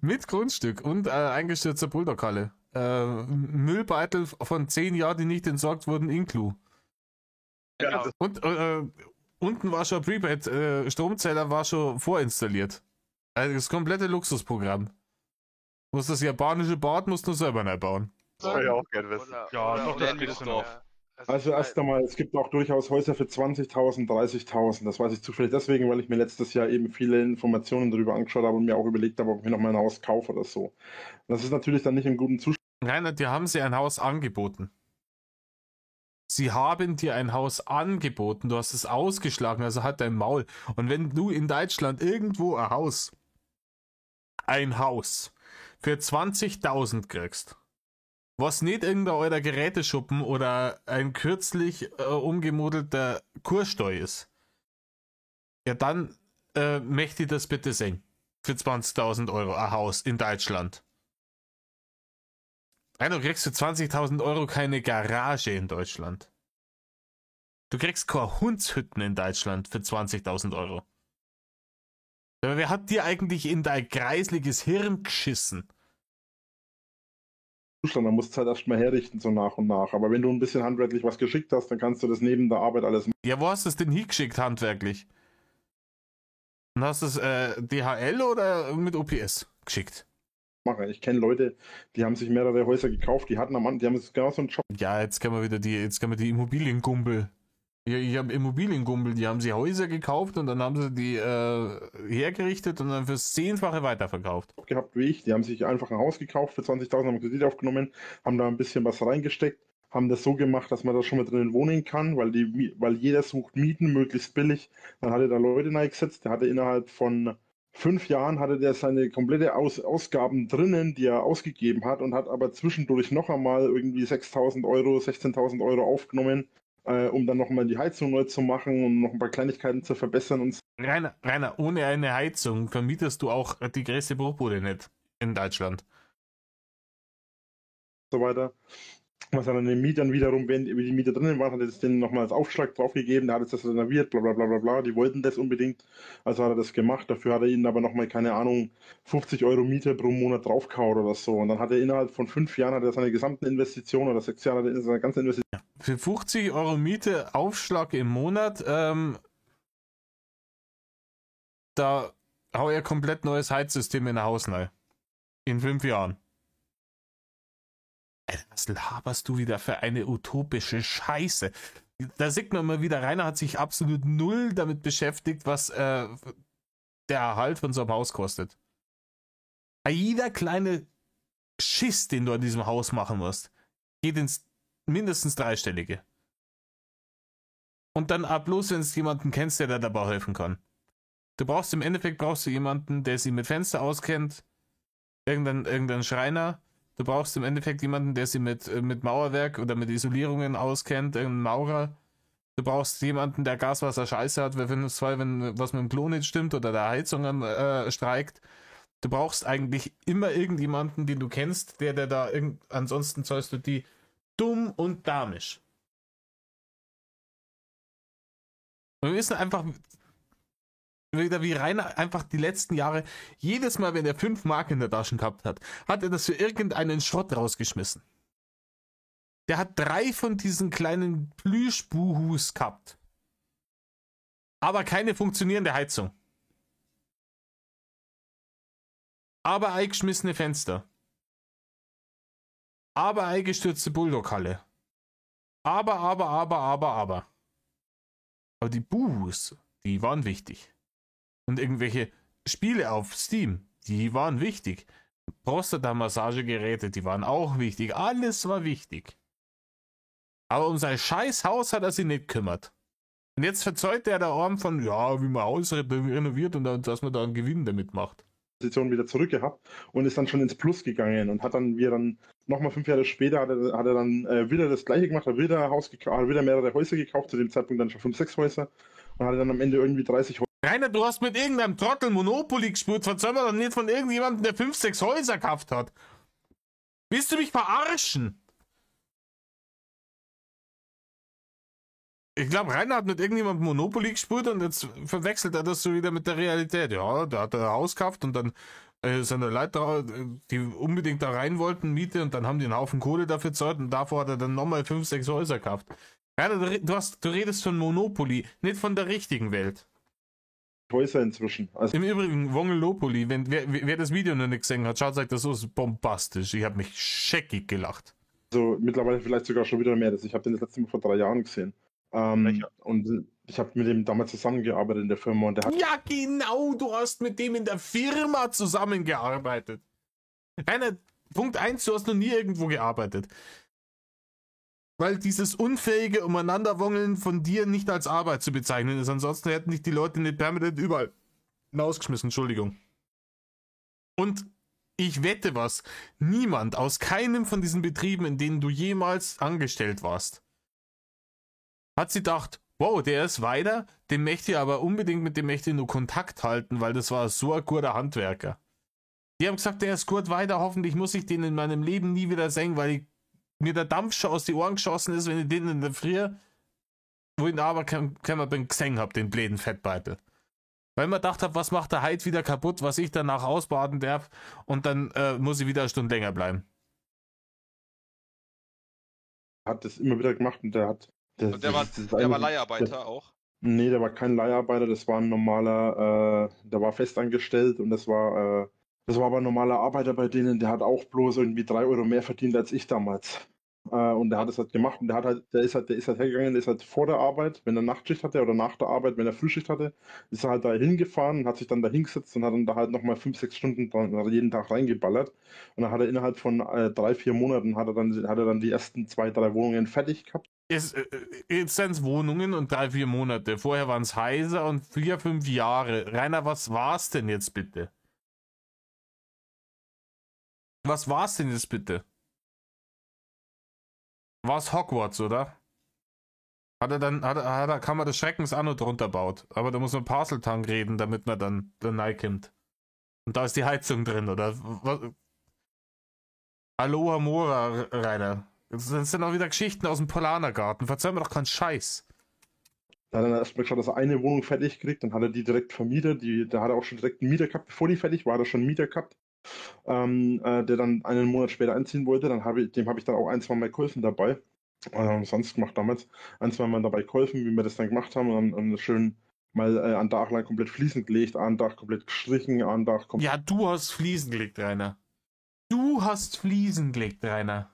Mit Grundstück und eingestürzter Bulldog-Halle. Müllbeutel von 10 Jahren, die nicht entsorgt wurden, inklu. Genau. Und unten war schon Prepaid, Stromzähler war schon vorinstalliert. Also das komplette Luxusprogramm. Muss das japanische Bad musst du selber neu bauen. Das will ich auch gerne wissen. Ja, doch, das geht doch. noch. Also erst einmal, es gibt auch durchaus Häuser für 20.000, 30.000. Das weiß ich zufällig deswegen, weil ich mir letztes Jahr eben viele Informationen darüber angeschaut habe und mir auch überlegt habe, ob ich mir noch mal ein Haus kaufe oder so. Das ist natürlich dann nicht im guten Zustand. Rainer, dir haben sie ein Haus angeboten. Sie haben dir ein Haus angeboten, du hast es ausgeschlagen, also halt dein Maul. Und wenn du in Deutschland irgendwo ein Haus für 20.000 kriegst, was nicht irgendein eurer Geräteschuppen oder ein kürzlich umgemodelter Kursteu ist, ja dann möchte ich das bitte sehen. Für 20.000 Euro ein Haus in Deutschland. Nein, du kriegst für 20.000 Euro keine Garage in Deutschland. Du kriegst keine Hundshütten in Deutschland für 20.000 Euro. Aber wer hat dir eigentlich in dein kreisliges Hirn geschissen? Da musst du halt erstmal herrichten, so nach und nach. Aber wenn du ein bisschen handwerklich was geschickt hast, dann kannst du das neben der Arbeit alles machen. Ja, wo hast du es denn hingeschickt handwerklich? Und hast du es DHL oder mit OPS geschickt? Ich kenne Leute, die haben sich mehrere Häuser gekauft, die haben genau so einen Job. Ja, jetzt können wir die Immobiliengumpel. Ich habe Immobiliengumpel, die haben sie Häuser gekauft und dann haben sie die hergerichtet und dann fürs 10-fache weiterverkauft. Gehabt wie ich, die haben sich einfach ein Haus gekauft für 20.000, haben Kredit aufgenommen, haben da ein bisschen was reingesteckt, haben das so gemacht, dass man da schon mal drinnen wohnen kann, weil jeder sucht Mieten möglichst billig. Dann hat er da Leute reingesetzt, der hatte innerhalb von 5 Jahren hatte der seine komplette Ausgaben drinnen, die er ausgegeben hat, und hat aber zwischendurch noch einmal irgendwie 6.000 Euro, 16.000 Euro aufgenommen, um dann nochmal die Heizung neu zu machen und noch ein paar Kleinigkeiten zu verbessern und Rainer, ohne eine Heizung vermietest du auch die größte Bruchbude nicht in Deutschland. so weiter. Was er dann den Mietern wiederum, wenn die Mieter drinnen waren, hat er das denen nochmal als Aufschlag draufgegeben, der hat jetzt das renoviert, bla bla bla bla bla, die wollten das unbedingt, also hat er das gemacht, dafür hat er ihnen aber nochmal, keine Ahnung, 50 Euro Miete pro Monat draufgehauen oder so, und dann hat er innerhalb von 5 Jahren hat er seine gesamten Investitionen, oder 6 Jahre hat er seine ganze Investition. Für 50 Euro Miete Aufschlag im Monat, da hau er komplett neues Heizsystem in ein Haus rein. In 5 Jahren. Alter, was laberst du wieder für eine utopische Scheiße? Da sieht man mal wieder, Rainer hat sich absolut null damit beschäftigt, was der Erhalt von so einem Haus kostet. Jeder kleine Schiss, den du an diesem Haus machen musst, geht ins mindestens dreistellige. Und dann bloß, wenn du jemanden kennst, der dir dabei helfen kann. Du brauchst im Endeffekt jemanden, der sich mit Fenster auskennt, irgendein Schreiner. Du brauchst im Endeffekt jemanden, der sich mit Mauerwerk oder mit Isolierungen auskennt, irgendein Maurer. Du brauchst jemanden, der Gaswasser Scheiße hat, wenn was mit dem Klo nicht stimmt oder der Heizung streikt. Du brauchst eigentlich immer irgendjemanden, den du kennst, der da ansonsten zahlst du die dumm und damisch. Und wir wissen einfach, wieder wie Rainer einfach die letzten Jahre, jedes Mal, wenn er 5 Mark in der Tasche gehabt hat, hat er das für irgendeinen Schrott rausgeschmissen. Der hat 3 von diesen kleinen Plüschbuhus gehabt. Aber keine funktionierende Heizung. Aber eingeschmissene Fenster. Aber eingestürzte Bulldog-Halle. Aber. Aber die Buhus, die waren wichtig. Und irgendwelche Spiele auf Steam, die waren wichtig. Prostata-Massagegeräte, die waren auch wichtig. Alles war wichtig. Aber um sein scheiß Haus hat er sich nicht gekümmert. Und jetzt verzeugt er der Arm von, ja, wie man Haus renoviert und dass man da einen Gewinn damit macht. Wieder zurückgehabt und ist dann schon ins Plus gegangen und hat dann, nochmal 5 Jahre später, hat er dann wieder das gleiche gemacht, hat wieder mehrere Häuser gekauft, zu dem Zeitpunkt dann schon 5, 6 Häuser und hatte dann am Ende irgendwie 30 Häuser. Rainer, du hast mit irgendeinem Trottel Monopoly gespielt, verzeih mir doch nicht von irgendjemandem, der 5, 6 Häuser gekauft hat. Willst du mich verarschen? Ich glaube, Rainer hat mit irgendjemandem Monopoly gespielt und jetzt verwechselt er das so wieder mit der Realität. Ja, da hat er ein Haus gekauft und dann sind Leute, die unbedingt da rein wollten, Miete, und dann haben die einen Haufen Kohle dafür gezahlt und davor hat er dann nochmal 5, 6 Häuser gekauft. Rainer, du redest von Monopoly, nicht von der richtigen Welt. Häuser inzwischen. Also im Übrigen, Wongelopoly, wer das Video noch nicht gesehen hat, schaut euch das so, ist bombastisch. Ich habe mich scheckig gelacht. Also mittlerweile vielleicht sogar schon wieder mehr. Ich habe den das letzte Mal vor 3 Jahren gesehen. Und ich habe mit dem damals zusammengearbeitet in der Firma. Und der hat ja, genau, du hast mit dem in der Firma zusammengearbeitet. Rainer, Punkt 1, du hast noch nie irgendwo gearbeitet. Weil dieses unfähige Umeinanderwongeln von dir nicht als Arbeit zu bezeichnen ist. Ansonsten hätten dich die Leute nicht permanent überall hinausgeschmissen. Entschuldigung. Und ich wette was, niemand aus keinem von diesen Betrieben, in denen du jemals angestellt warst, hat sie gedacht, wow, der ist weiter, mit dem möchte ich nur Kontakt halten, weil das war so ein guter Handwerker. Die haben gesagt, der ist gut weiter, hoffentlich muss ich den in meinem Leben nie wieder sehen, weil mir der Dampf schon aus die Ohren geschossen ist, wenn ich den in der Früh, wo ich ihn aber beim gesehen habe, den bläden Fettbeitel. Weil man gedacht habe, was macht der Heid wieder kaputt, was ich danach ausbaden darf, und dann muss ich wieder eine Stunde länger bleiben. Hat das immer wieder gemacht und der hat... Und der war Leiharbeiter auch? Nee, der war kein Leiharbeiter, das war ein normaler, der war festangestellt und das war aber ein normaler Arbeiter bei denen, der hat auch bloß irgendwie 3 Euro mehr verdient als ich damals. Und der hat es halt gemacht und der ist halt hergegangen, ist halt vor der Arbeit, wenn er Nachtschicht hatte, oder nach der Arbeit, wenn er Frühschicht hatte, ist er halt da hingefahren und hat sich dann da hingesetzt und hat dann da halt nochmal 5, 6 Stunden jeden Tag reingeballert. Und dann hat er innerhalb von 3, 4 Monaten hat er dann die ersten 2, 3 Wohnungen fertig gehabt. Jetzt sind es Wohnungen und 3-4 Monate. Vorher waren es Häuser und 4-5 Jahre. Rainer, was war's denn jetzt bitte? Was war's denn jetzt bitte? War's Hogwarts, oder? Kann man das Schreckens auch noch drunter baut. Aber da muss man Parseltang reden, damit man dann reinkommt. Und da ist die Heizung drin, oder? Was? Aloha Mora, Rainer. Das sind auch wieder Geschichten aus dem Polanergarten. Verzeih mir doch keinen Scheiß. Da hat er dann erstmal geschaut, dass er eine Wohnung fertig kriegt, dann hat er die direkt vermietet. Da hat er auch schon direkt einen Mieter gehabt, bevor die fertig war, hat er schon einen Mieter gehabt, der dann einen Monat später einziehen wollte. Dem habe ich dann auch 1-2 Mal geholfen dabei. Sonst gemacht damals. 1-2 Mal dabei geholfen, wie wir das dann gemacht haben. Und dann schön mal einen Tag lang komplett Fliesen gelegt, einen Tag komplett gestrichen, einen Tag komplett. Ja, du hast Fliesen gelegt, Rainer. Du hast Fliesen gelegt, Rainer.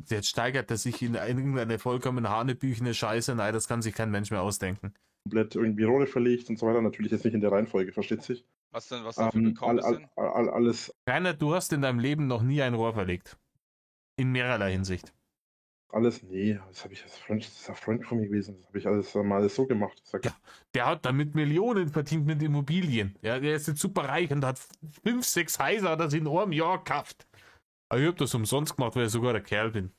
Jetzt steigert er sich in irgendeine vollkommen hanebüchene Scheiße. Nein, das kann sich kein Mensch mehr ausdenken. Komplett irgendwie Rohre verlegt und so weiter. Natürlich jetzt nicht in der Reihenfolge, versteht sich. Was denn für gekauft ist? Alles. Rainer, du hast in deinem Leben noch nie ein Rohr verlegt. In mehrerlei Hinsicht. Nee, das ist ein Freund von mir gewesen. Das habe ich alles mal so gemacht. Ja, der hat damit Millionen verdient mit Immobilien. Ja, der ist jetzt super reich und hat 5-6 Häuser, das in einem Jahr gekauft. Aber ich hab das umsonst gemacht, weil ich sogar der Kerl bin.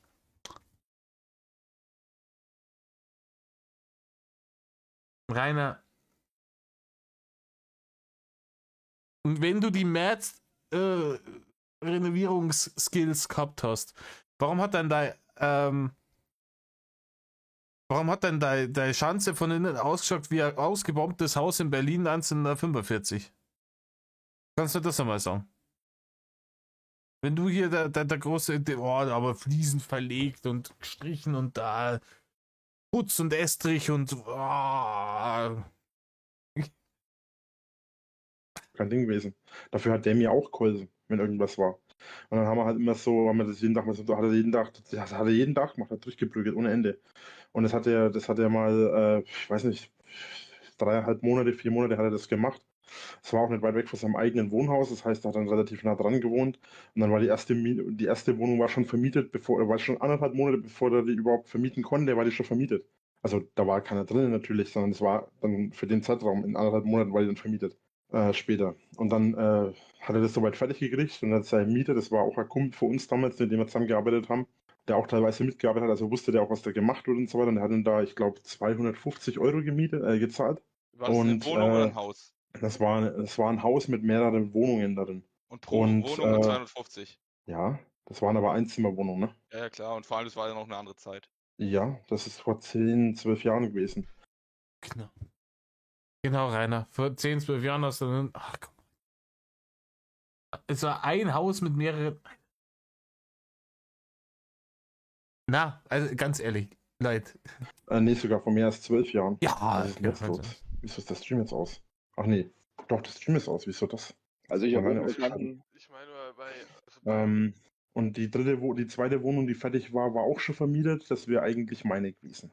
Rainer. Und wenn du die März Renovierungsskills gehabt hast, warum hat dann deine Schanze von innen ausgeschaut wie ein ausgebombtes Haus in Berlin 1945? Kannst du das einmal sagen? Wenn du hier der große, aber Fliesen verlegt und gestrichen und da Putz und Estrich und kein Ding gewesen. Dafür hat der mir auch geholfen, wenn irgendwas war. Und dann haben wir halt immer so, hat er jeden Tag gemacht, hat durchgeprügelt ohne Ende. Und das hat er mal, ich weiß nicht, 3,5 Monate, 4 Monate hat er das gemacht. Es war auch nicht weit weg von seinem eigenen Wohnhaus, das heißt, er hat dann relativ nah dran gewohnt. Und dann war die erste Wohnung war schon vermietet, war schon 1,5 Monate, bevor er die überhaupt vermieten konnte, war die schon vermietet. Also da war keiner drin natürlich, sondern es war dann für den Zeitraum, in 1,5 Monaten war die dann vermietet. Später. Und dann hat er das soweit fertig gekriegt und dann sein Mieter, das war auch ein Kumpel für uns damals, mit dem wir zusammengearbeitet haben, der auch teilweise mitgearbeitet hat, also wusste der auch, was da gemacht wird und so weiter. Und der hat dann da, ich glaube, 250 € gezahlt. War das eine Wohnung oder ein Haus? Das war ein Haus mit mehreren Wohnungen darin. Und pro Wohnung 250? Ja, das waren aber Einzimmerwohnungen, ne? Ja, klar. Und vor allem, das war ja noch eine andere Zeit. Ja, das ist vor 10-12 Jahren gewesen. Genau, Rainer. Vor 10-12 Jahren hast du dann. Ach komm. Es war ein Haus mit mehreren. Na, also ganz ehrlich, Leute. Nee, sogar vor mehr als 12 Jahren. Ja, was ist jetzt los? Wieso ist der Stream jetzt aus? Ach nee, doch, der Stream ist aus. Wieso das? Also ich habe Alleine verstanden. Ich meine, bei und die zweite Wohnung, die fertig war, war auch schon vermietet. Das wäre eigentlich meine gewesen.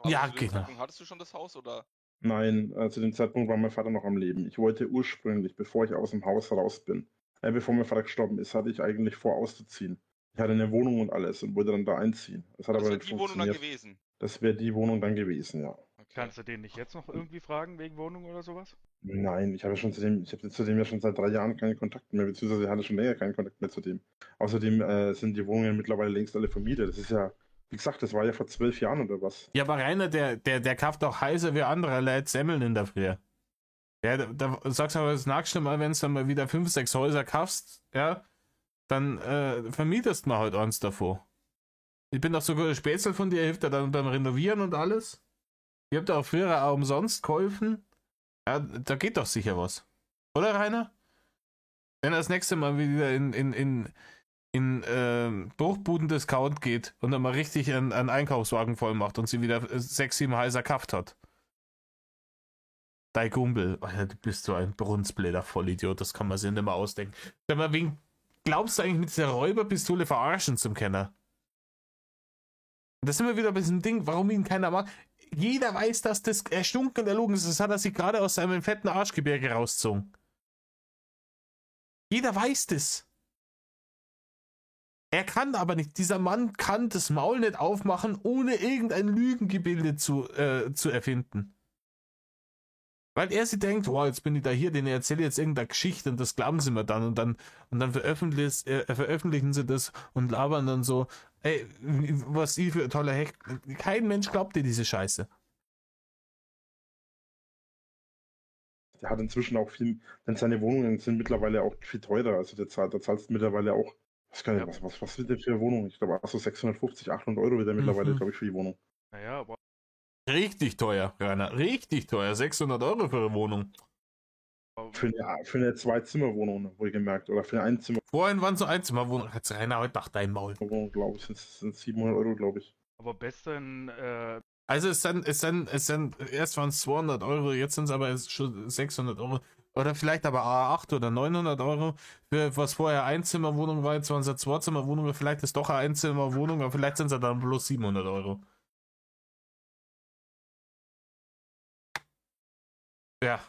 Ja, zu dem genau. Zeitpunkt hattest du schon das Haus oder? Nein, zu dem Zeitpunkt war mein Vater noch am Leben. Ich wollte ursprünglich, bevor ich aus dem Haus raus bin, bevor mein Vater gestorben ist, hatte ich eigentlich vor, auszuziehen. Ich hatte eine Wohnung und alles und wollte dann da einziehen. Das hat aber wäre nicht die Wohnung dann funktioniert. gewesen. Das wäre die Wohnung dann gewesen, ja. Okay. Kannst du den nicht jetzt noch irgendwie fragen wegen Wohnung oder sowas? Nein, ich habe zu dem ja schon seit 3 Jahren keinen Kontakt mehr, beziehungsweise ich hatte schon länger keinen Kontakt mehr zu dem. Außerdem sind die Wohnungen mittlerweile längst alle vermietet. Das ist ja, wie gesagt, das war ja vor 12 Jahren oder was. Ja, aber Rainer, der kauft auch heißer wie andere Leute Semmeln in der Früh. Ja, da sagst du aber das nächste Mal, wenn du dann mal wieder 5-6 Häuser kaufst, ja, dann vermietest du mal halt eins davor. Ich bin doch sogar ein Spätzle von dir, hilft er dann beim Renovieren und alles. Ihr habt auch früher auch umsonst geholfen. Ja, da geht doch sicher was. Oder, Rainer? Wenn er das nächste Mal wieder in Bruchbuden-Discount geht und dann mal richtig einen Einkaufswagen voll macht und sie wieder 6-7 Häuser gekauft hat. Dein Kumpel, Alter, du bist so ein brunzbläder Vollidiot, das kann man sich nicht mehr ausdenken. Sag mal, wen glaubst du eigentlich mit dieser Räuberpistole verarschen zum Kenner? Das sind wir wieder bei diesem Ding, warum ihn keiner mag. Jeder weiß, dass das erstunken erlogen ist. Das hat er sich gerade aus seinem fetten Arschgebirge rausgezogen. Jeder weiß das. Er kann aber nicht, dieser Mann kann das Maul nicht aufmachen, ohne irgendein Lügengebilde zu erfinden. Weil er sich denkt, wow, jetzt bin ich da hier, den erzähle jetzt irgendeine Geschichte und das glauben sie mir dann und dann veröffentlichen sie das und labern dann so, ey, was ich für ein toller Hecht. Kein Mensch glaubt dir diese Scheiße. Der hat inzwischen auch viel, denn seine Wohnungen sind mittlerweile auch viel teurer. Also da zahlst du mittlerweile auch, was wird der für eine Wohnung? Ich glaube, so 650, 800 Euro wird er mittlerweile, glaube ich, für die Wohnung. Naja, aber Richtig teuer, Rainer, richtig teuer. 600 Euro für eine Wohnung. Für eine Zwei-Zimmer-Wohnung, wohlgemerkt. Oder für eine Einzimmer-Wohnung, Vorhin waren so Einzimmerwohnungen. Hat's Rainer heute nach dein Maul. glaube ich, sind 700 Euro, glaube ich. aber besten, Also es sind erst waren es 200 Euro, jetzt sind es aber schon 600 Euro. Oder vielleicht aber 8 oder 900 Euro. Für was vorher Einzimmerwohnung war, jetzt waren es eine Zweizimmerwohnung, vielleicht ist doch eine Einzimmerwohnung, aber vielleicht sind es dann bloß 700 Euro. Ja.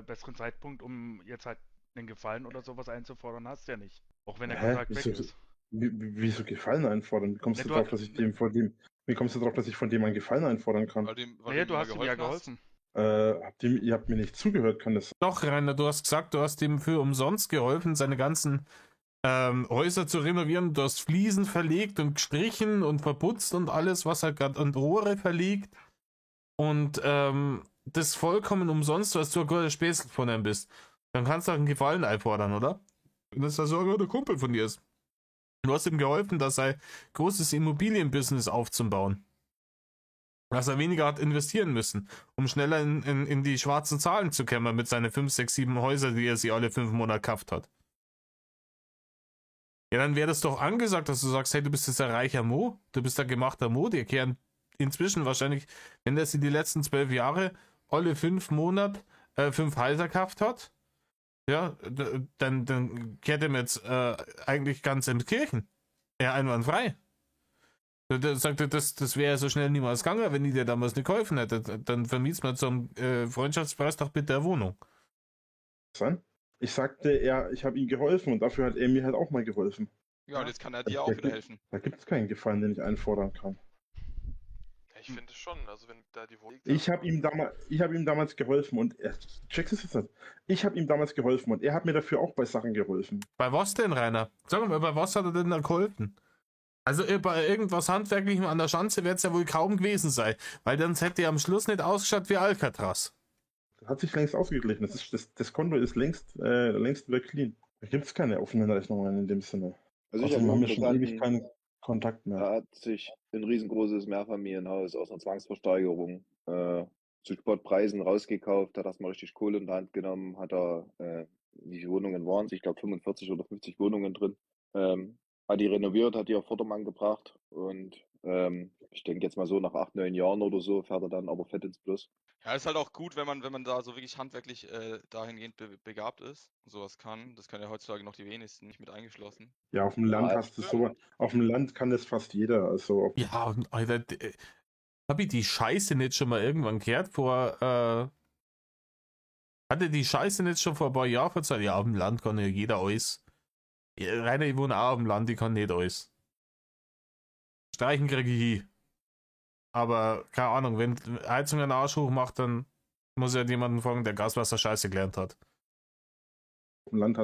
besseren Zeitpunkt, um jetzt halt einen Gefallen oder sowas einzufordern, hast du ja nicht. Auch wenn der Hä? Kontakt weg Wieso? ist. Wieso Gefallen einfordern? Wie kommst Ja, du du drauf, hast- dass ich wie kommst du drauf, dass ich von dem einen Gefallen einfordern kann? Weil Naja, ihm du mal hast ihm ja geholfen geholfen. Ihr habt mir nicht zugehört, kann das sein? Doch, Rainer, du hast gesagt, du hast ihm für umsonst geholfen, seine ganzen Häuser zu renovieren. Du hast Fliesen verlegt und gestrichen und verputzt und alles, was er gerade und Rohre verlegt. Und das vollkommen umsonst, was du ein guter Späßel von ihm bist. Dann kannst du auch einen Gefallen einfordern, oder? Wenn das so ein guter Kumpel von dir ist. Du hast ihm geholfen, dass sein großes Immobilienbusiness aufzubauen. Dass er weniger hat investieren müssen, um schneller in die schwarzen Zahlen zu kommen mit seinen 5, 6, 7 Häuser, die er sich alle 5 Monate gekauft hat. Ja, dann wäre das doch angesagt, dass du sagst, hey, du bist jetzt ein reicher Mo, du bist ein gemachter Mo, die kehren inzwischen wahrscheinlich, wenn der sie die letzten 12 Jahre alle 5 Monate 5 Häuser gekauft hat, ja, dann kehrt er mir jetzt eigentlich ganz in die Kirchen. Ja, einwandfrei. Der sagte, das wäre so schnell niemals gegangen, wenn ich dir damals nicht geholfen hätte. Dann vermietst man zum Freundschaftspreis doch bitte eine Wohnung. Sein? Ich sagte, ich habe ihm geholfen und dafür hat er mir halt auch mal geholfen. Ja, und jetzt kann er dir auch wieder helfen. Da gibt es keinen Gefallen, den ich einfordern kann. Ja, ich finde schon, also wenn da die Wohnung. Ich habe ihm damals geholfen und checkst es jetzt nicht. Ich habe ihm damals geholfen und er hat mir dafür auch bei Sachen geholfen. Bei was denn, Rainer? Sag mal, bei was hat er denn da geholfen? Also bei irgendwas Handwerklichem an der Schanze wird es ja wohl kaum gewesen sein, weil dann hätte er am Schluss nicht ausgeschaut wie Alcatraz. Das hat sich längst ausgeglichen. Das Konto ist längst wieder clean. Da gibt es keine offenen Rechnungen in dem Sinne. Also ich Außerdem habe haben wir schon ewig keinen Kontakt mehr. Da hat sich ein riesengroßes Mehrfamilienhaus aus einer Zwangsversteigerung zu Spottpreisen rausgekauft, hat erstmal richtig Kohle in die Hand genommen, hat da, wie viele Wohnungen waren es? Ich glaube 45 oder 50 Wohnungen drin. Hat die renoviert, hat die auf Vordermann gebracht und ich denke jetzt mal so nach 8, 9 Jahren oder so fährt er dann aber fett ins Plus. Ja, ist halt auch gut, wenn man da so wirklich handwerklich dahingehend begabt ist und sowas kann. Das können ja heutzutage noch die wenigsten, nicht mit eingeschlossen. Ja, auf dem Land Ja, hast du so. Auf dem Land kann das fast jeder. Also Ja, Alter, hab ich die Scheiße nicht schon mal irgendwann gehört hatte die Scheiße nicht schon vor ein paar Jahren verzeiht? Ja, auf dem Land kann ja jeder alles. Ja, Rainer, ich wohne auch auf dem Land, ich kann nicht alles. Streichen kriege ich hin. Aber, keine Ahnung, wenn Heizung einen Arsch hoch macht, dann muss ja jemanden fragen, der Gaswasser Scheiße gelernt hat. auf dem Land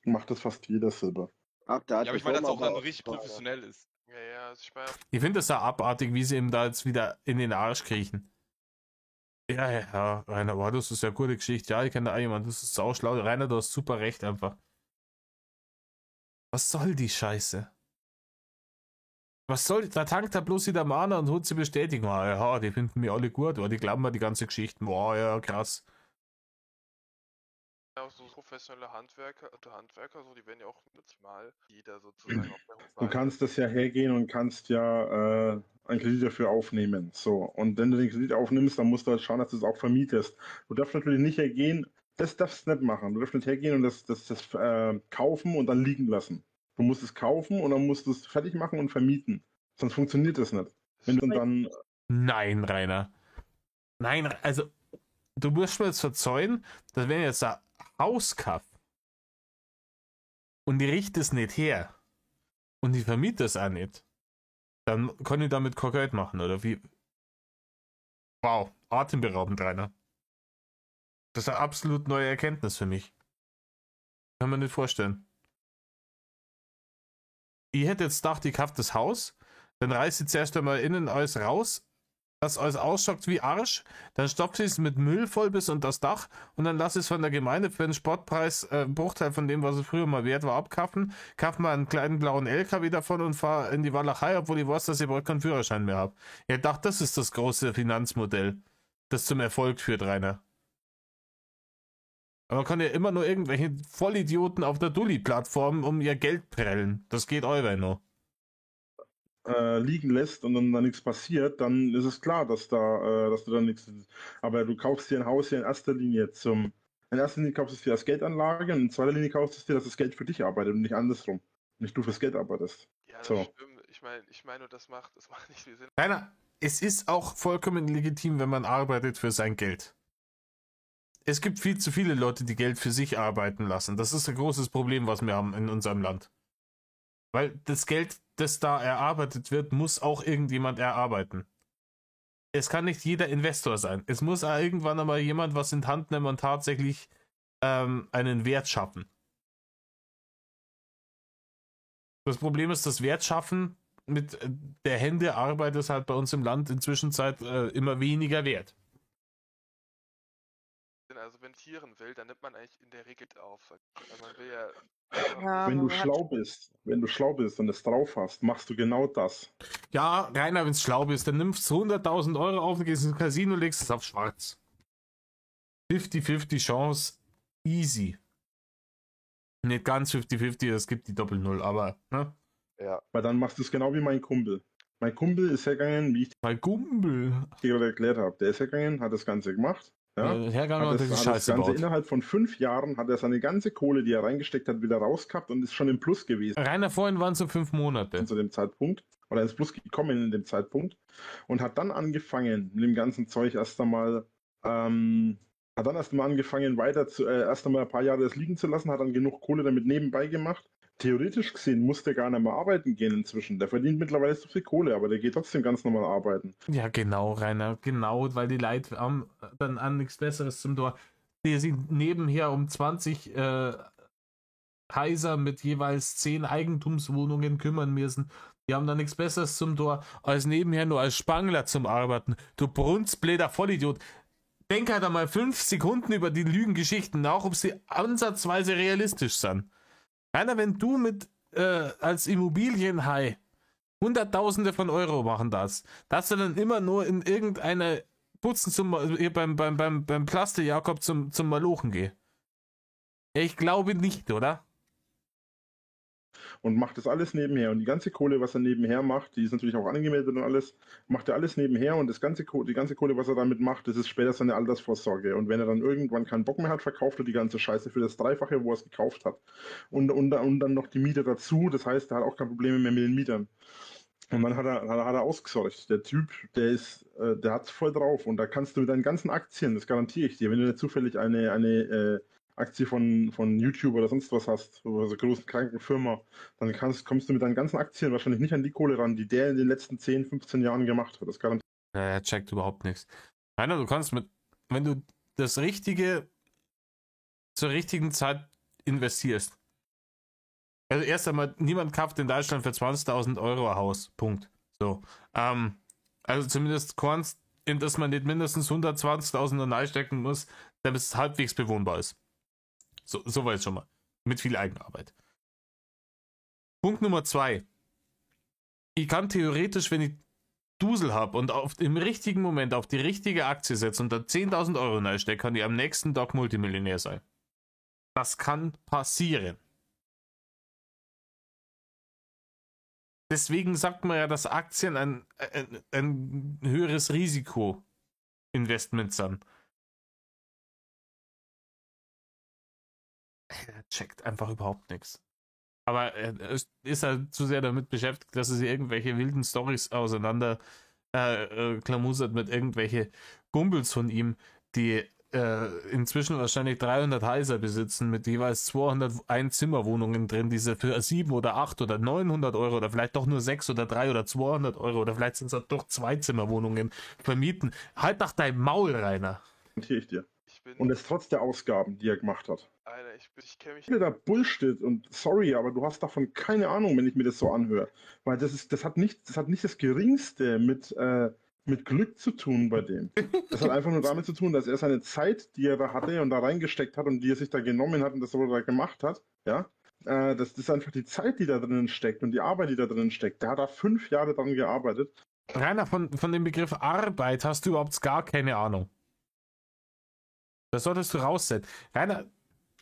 macht das fast jeder selber. Ach, da hat Ja, aber die ich meine, dass Firma auch dann aber- richtig professionell ist. Ja, also ich meine, Ich finde das ja abartig, wie sie ihm da jetzt wieder in den Arsch kriechen. Ja, Rainer, wow, das ist ja eine gute Geschichte. Ja, ich kenne da auch jemanden, das ist sau schlau. Rainer, du hast super recht einfach. Was soll die Scheiße? Was soll, da tankt er bloß wieder Mana und holt sie Bestätigung. Ah, ja, die finden mich alle gut, oder die glauben mir die ganze Geschichte. Boah, ja, krass. auch so professionelle Handwerker, so, die werden ja auch mal jeder sozusagen auf der Du Hutbahn. kannst das ja hergehen und kannst ja einen Kredit dafür aufnehmen. So. Und wenn du den Kredit aufnimmst, dann musst du halt schauen, dass du es auch vermietest. Du darfst natürlich nicht hergehen, das darfst du nicht machen. Du darfst nicht hergehen und das kaufen und dann liegen lassen. Du musst es kaufen und dann musst du es fertig machen und vermieten. Sonst funktioniert das nicht. Wenn du dann Nein, Rainer. Nein, also, du musst mir jetzt verzeihen, dass wenn ich jetzt ein Haus kaufe, und die riecht es nicht her und die vermietet es auch nicht, dann kann ich damit kein Geld machen, oder wie? Wow, atemberaubend, Rainer. Das ist eine absolut neue Erkenntnis für mich. Kann man nicht vorstellen. Ich hätte jetzt gedacht, ich kaufe das Haus, dann reiße ich zuerst einmal innen alles raus, dass alles ausschaut wie Arsch, dann stopfe ich es mit Müll voll bis unter das Dach und dann lasse ich es von der Gemeinde für einen Sportpreis, Bruchteil von dem, was es früher mal wert war, abkaufen, kaufe mal einen kleinen blauen LKW davon und fahre in die Walachei, obwohl ich weiß, dass ich bald keinen Führerschein mehr habe. Ich dachte, das ist das große Finanzmodell, das zum Erfolg führt, Rainer. Aber man kann ja immer nur irgendwelche Vollidioten auf der Dulli-Plattform um ihr Geld prellen. Das geht euer noch. Liegen lässt und dann da nichts passiert, dann ist es klar, dass du da nichts. Aber du kaufst dir ein Haus ja in erster Linie in erster Linie kaufst du es dir als Geldanlage und in zweiter Linie kaufst du es dir, dass das Geld für dich arbeitet und nicht andersrum. Nicht du fürs Geld arbeitest. Ja, das So. stimmt. Ich meine, das macht nicht viel Sinn. Rainer, es ist auch vollkommen legitim, wenn man arbeitet für sein Geld. Es gibt viel zu viele Leute, die Geld für sich arbeiten lassen. Das ist ein großes Problem, was wir haben in unserem Land. Weil das Geld, das da erarbeitet wird, muss auch irgendjemand erarbeiten. Es kann nicht jeder Investor sein. Es muss auch irgendwann einmal jemand was in die Hand nehmen und tatsächlich einen Wert schaffen. Das Problem ist, das Wertschaffen mit der Händearbeit ist halt bei uns im Land inzwischen immer weniger wert. Also wenn Tieren will, dann nimmt man eigentlich in der Regel auf. Also man will ja. Ja, Wenn aber du schlau bist und es drauf hast, machst du genau das. Ja, Rainer, wenn es schlau bist, dann nimmst du 100.000 Euro auf, gehst ins Casino, legst es auf schwarz. 50-50 Chance, easy. Nicht ganz 50-50, es gibt die Doppel-Null, aber, ne? Ja. Weil dann machst du es genau wie mein Kumpel. Mein Kumpel ist hergegangen, wie ich Bei Gumbel. dir gerade erklärt habe. Der ist hergegangen, hat das Ganze gemacht. Ja? Hergang Hat und das, die hat das Scheiße Ganze gebaut. innerhalb von 5 Jahren hat er seine ganze Kohle, die er reingesteckt hat, wieder rausgehabt und ist schon im Plus gewesen Rainer, vorhin waren es so 5 Monate. zu dem Zeitpunkt. Oder ins Plus gekommen in dem Zeitpunkt. Und hat dann angefangen, mit dem ganzen Zeug erst einmal weiter erst einmal ein paar Jahre das liegen zu lassen, hat dann genug Kohle damit nebenbei gemacht. Theoretisch gesehen muss der gar nicht mehr arbeiten gehen inzwischen. Der verdient mittlerweile so viel Kohle, aber der geht trotzdem ganz normal arbeiten. Ja, genau, Rainer, genau, weil die Leute haben dann an nichts Besseres zum Tor. Die sind nebenher um 20 Häuser mit jeweils 10 Eigentumswohnungen kümmern müssen. Die haben da nichts Besseres zum Tor, als nebenher nur als Spangler zum Arbeiten. Du brunzbläder Vollidiot. Denk halt einmal 5 Sekunden über die Lügengeschichten nach, ob sie ansatzweise realistisch sind. Rainer, wenn du als Immobilienhai Hunderttausende von Euro machen darfst du dann immer nur in irgendeiner Putzen beim Plaste Jakob zum Malochen gehen. Ich glaube nicht, oder? Und macht das alles nebenher. Und die ganze Kohle, was er nebenher macht, die ist natürlich auch angemeldet und alles, macht er alles nebenher. Und die ganze Kohle, was er damit macht, das ist später seine Altersvorsorge. Und wenn er dann irgendwann keinen Bock mehr hat, verkauft er die ganze Scheiße für das Dreifache, wo er es gekauft hat. Und dann noch die Miete dazu. Das heißt, er hat auch keine Probleme mehr mit den Mietern. Und dann hat er ausgesorgt. Der Typ, der hat's voll drauf. Und da kannst du mit deinen ganzen Aktien, das garantiere ich dir, wenn du nicht zufällig eine Aktie von YouTube oder sonst was hast, oder so großen kranken Firma, dann kommst du mit deinen ganzen Aktien wahrscheinlich nicht an die Kohle ran, die der in den letzten 10, 15 Jahren gemacht hat. Das garantiert. Er checkt überhaupt nichts. Rainer, du kannst wenn du das Richtige zur richtigen Zeit investierst. Also erst einmal, niemand kauft in Deutschland für 20.000 Euro ein Haus. Punkt. So. Also zumindest kannst, in das man nicht mindestens 120.000 reinstecken muss, damit es halbwegs bewohnbar ist. So weit schon mal. Mit viel Eigenarbeit. Punkt Nummer 2. Ich kann theoretisch, wenn ich Dusel habe und im richtigen Moment auf die richtige Aktie setze und da 10.000 Euro reinstecke, kann ich am nächsten Tag Multimillionär sein. Das kann passieren. Deswegen sagt man ja, dass Aktien ein höheres Risiko-Investment sind. Er checkt einfach überhaupt nichts. Aber er ist halt zu sehr damit beschäftigt, dass er sich irgendwelche wilden Storys auseinander klamusert mit irgendwelche Kumpels von ihm, die inzwischen wahrscheinlich 300 Häuser besitzen mit jeweils 200 Einzimmerwohnungen drin, die sie für 7 oder 8 oder 900 Euro oder vielleicht doch nur 6 oder 3 oder 200 Euro oder vielleicht sind es auch doch Zweizimmerwohnungen vermieten. Halt nach deinem Maul, Rainer. Garantiere ich dir. Ich bin, Und das trotz der Ausgaben, die er gemacht hat. Alter, ich kenne mich. Da Bullshit und sorry, aber du hast davon keine Ahnung, wenn ich mir das so anhöre. Weil das hat nicht das Geringste mit Glück zu tun bei dem. Das hat einfach nur damit zu tun, dass er seine Zeit, die er da hatte und da reingesteckt hat und die er sich da genommen hat und das, was er da gemacht hat, ja, das ist einfach die Zeit, die da drinnen steckt und die Arbeit, die da drinnen steckt. Der hat da 5 Jahre dran gearbeitet. Rainer, von dem Begriff Arbeit hast du überhaupt gar keine Ahnung. Das solltest du raussetzen. Rainer,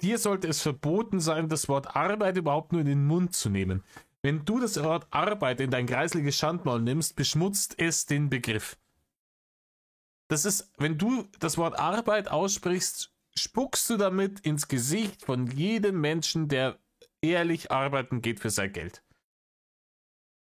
dir sollte es verboten sein, das Wort Arbeit überhaupt nur in den Mund zu nehmen. Wenn du das Wort Arbeit in dein kreisliches Schandmaul nimmst, beschmutzt es den Begriff. Das ist, wenn du das Wort Arbeit aussprichst, spuckst du damit ins Gesicht von jedem Menschen, der ehrlich arbeiten geht für sein Geld.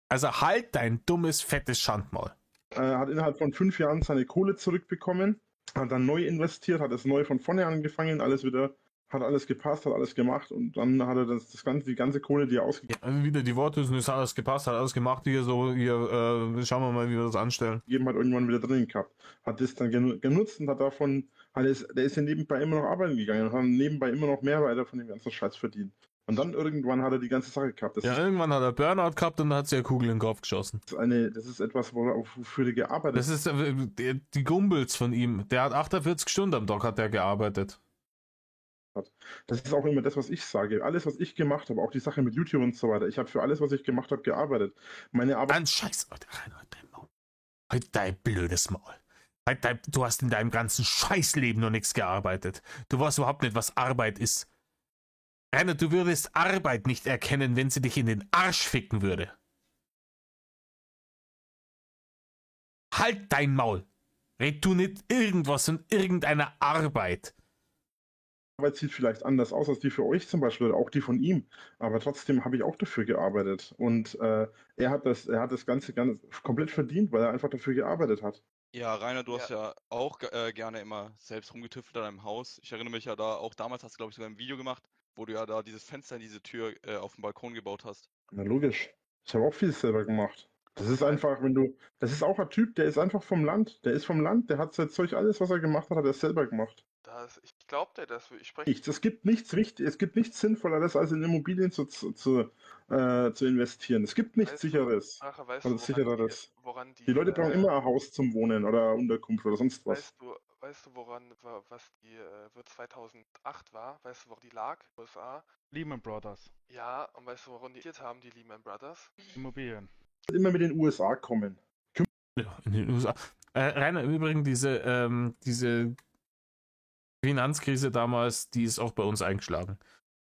Also halt dein dummes, fettes Schandmaul. Er hat innerhalb von 5 Jahren seine Kohle zurückbekommen, hat dann neu investiert, hat es neu von vorne angefangen, hat alles gepasst, hat alles gemacht und dann hat er die ganze Kohle, die er ausgegeben Also wieder die Worte, es hat alles gepasst, hat alles gemacht, schauen wir mal, wie wir das anstellen. hat, irgendwann wieder drin gehabt. Hat das dann genutzt und hat davon, der ist ja nebenbei immer noch arbeiten gegangen und hat nebenbei immer noch mehr weiter von dem ganzen Scheiß verdient. Und dann irgendwann hat er die ganze Sache gehabt. Irgendwann hat er Burnout gehabt und dann hat sie eine Kugel in den Kopf geschossen. Das ist etwas, wofür er gearbeitet hat. Das ist die Gumbels von ihm. Der hat 48 Stunden am Tag hat der gearbeitet. Das ist auch immer das, was ich sage. Alles, was ich gemacht habe, auch die Sache mit YouTube und so weiter. Ich habe für alles, was ich gemacht habe, gearbeitet. Meine Arbeit. Ein Scheiß, Leute, rein heute dein Maul. Halt dein blödes Maul. Du hast in deinem ganzen Scheißleben noch nichts gearbeitet. Du weißt überhaupt nicht, was Arbeit ist. Rainer, du würdest Arbeit nicht erkennen, wenn sie dich in den Arsch ficken würde. Halt dein Maul. Red du nicht irgendwas von irgendeiner Arbeit. Arbeit sieht vielleicht anders aus als die für euch zum Beispiel, oder auch die von ihm. Aber trotzdem habe ich auch dafür gearbeitet. Und er hat das Ganze ganz komplett verdient, weil er einfach dafür gearbeitet hat. Ja, Rainer, du hast ja auch gerne immer selbst rumgetüftelt an deinem Haus. Ich erinnere mich ja da, auch damals hast du, glaube ich, sogar ein Video gemacht, wo du ja da dieses Fenster in diese Tür auf dem Balkon gebaut hast. Na logisch. Ich habe auch viel selber gemacht. Das ist einfach, das ist auch ein Typ, der ist einfach vom Land. Der ist vom Land, der hat sein Zeug, alles, was er gemacht hat, hat er selber gemacht. Ich glaube dir das. Ich spreche. Es gibt nichts Sinnvolleres, als in Immobilien zu investieren. Es gibt nichts Sicheres. Sichereres. Die Leute brauchen immer ein Haus zum Wohnen oder Unterkunft oder sonst was. Weißt du, was die 2008 war? Weißt du, woran die lag? USA? Lehman Brothers. Ja, und weißt du, woran die haben, die Lehman Brothers? Immobilien. Immer mit den USA kommen. Ja, in den USA. Rainer, im Übrigen, diese Finanzkrise damals, die ist auch bei uns eingeschlagen.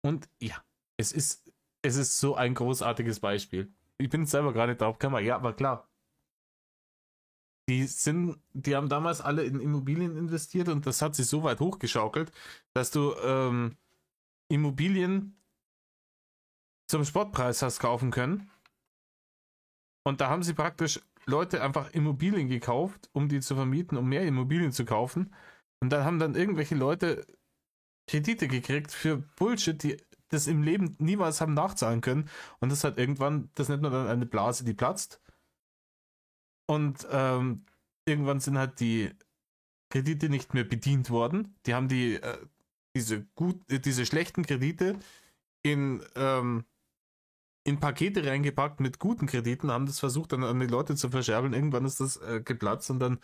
Und ja, es ist so ein großartiges Beispiel. Ich bin selber gerade drauf gekommen, ja, aber klar. Die haben damals alle in Immobilien investiert und das hat sich so weit hochgeschaukelt, dass du Immobilien zum Spottpreis hast kaufen können. Und da haben sie praktisch Leute einfach Immobilien gekauft, um die zu vermieten, um mehr Immobilien zu kaufen. Und dann haben irgendwelche Leute Kredite gekriegt für Bullshit, die das im Leben niemals haben nachzahlen können. Und das hat irgendwann, das nennt man dann eine Blase, die platzt. Und irgendwann sind halt die Kredite nicht mehr bedient worden. Die haben diese schlechten Kredite in Pakete reingepackt mit guten Krediten, haben das versucht dann an die Leute zu verscherbeln. Irgendwann ist das geplatzt und dann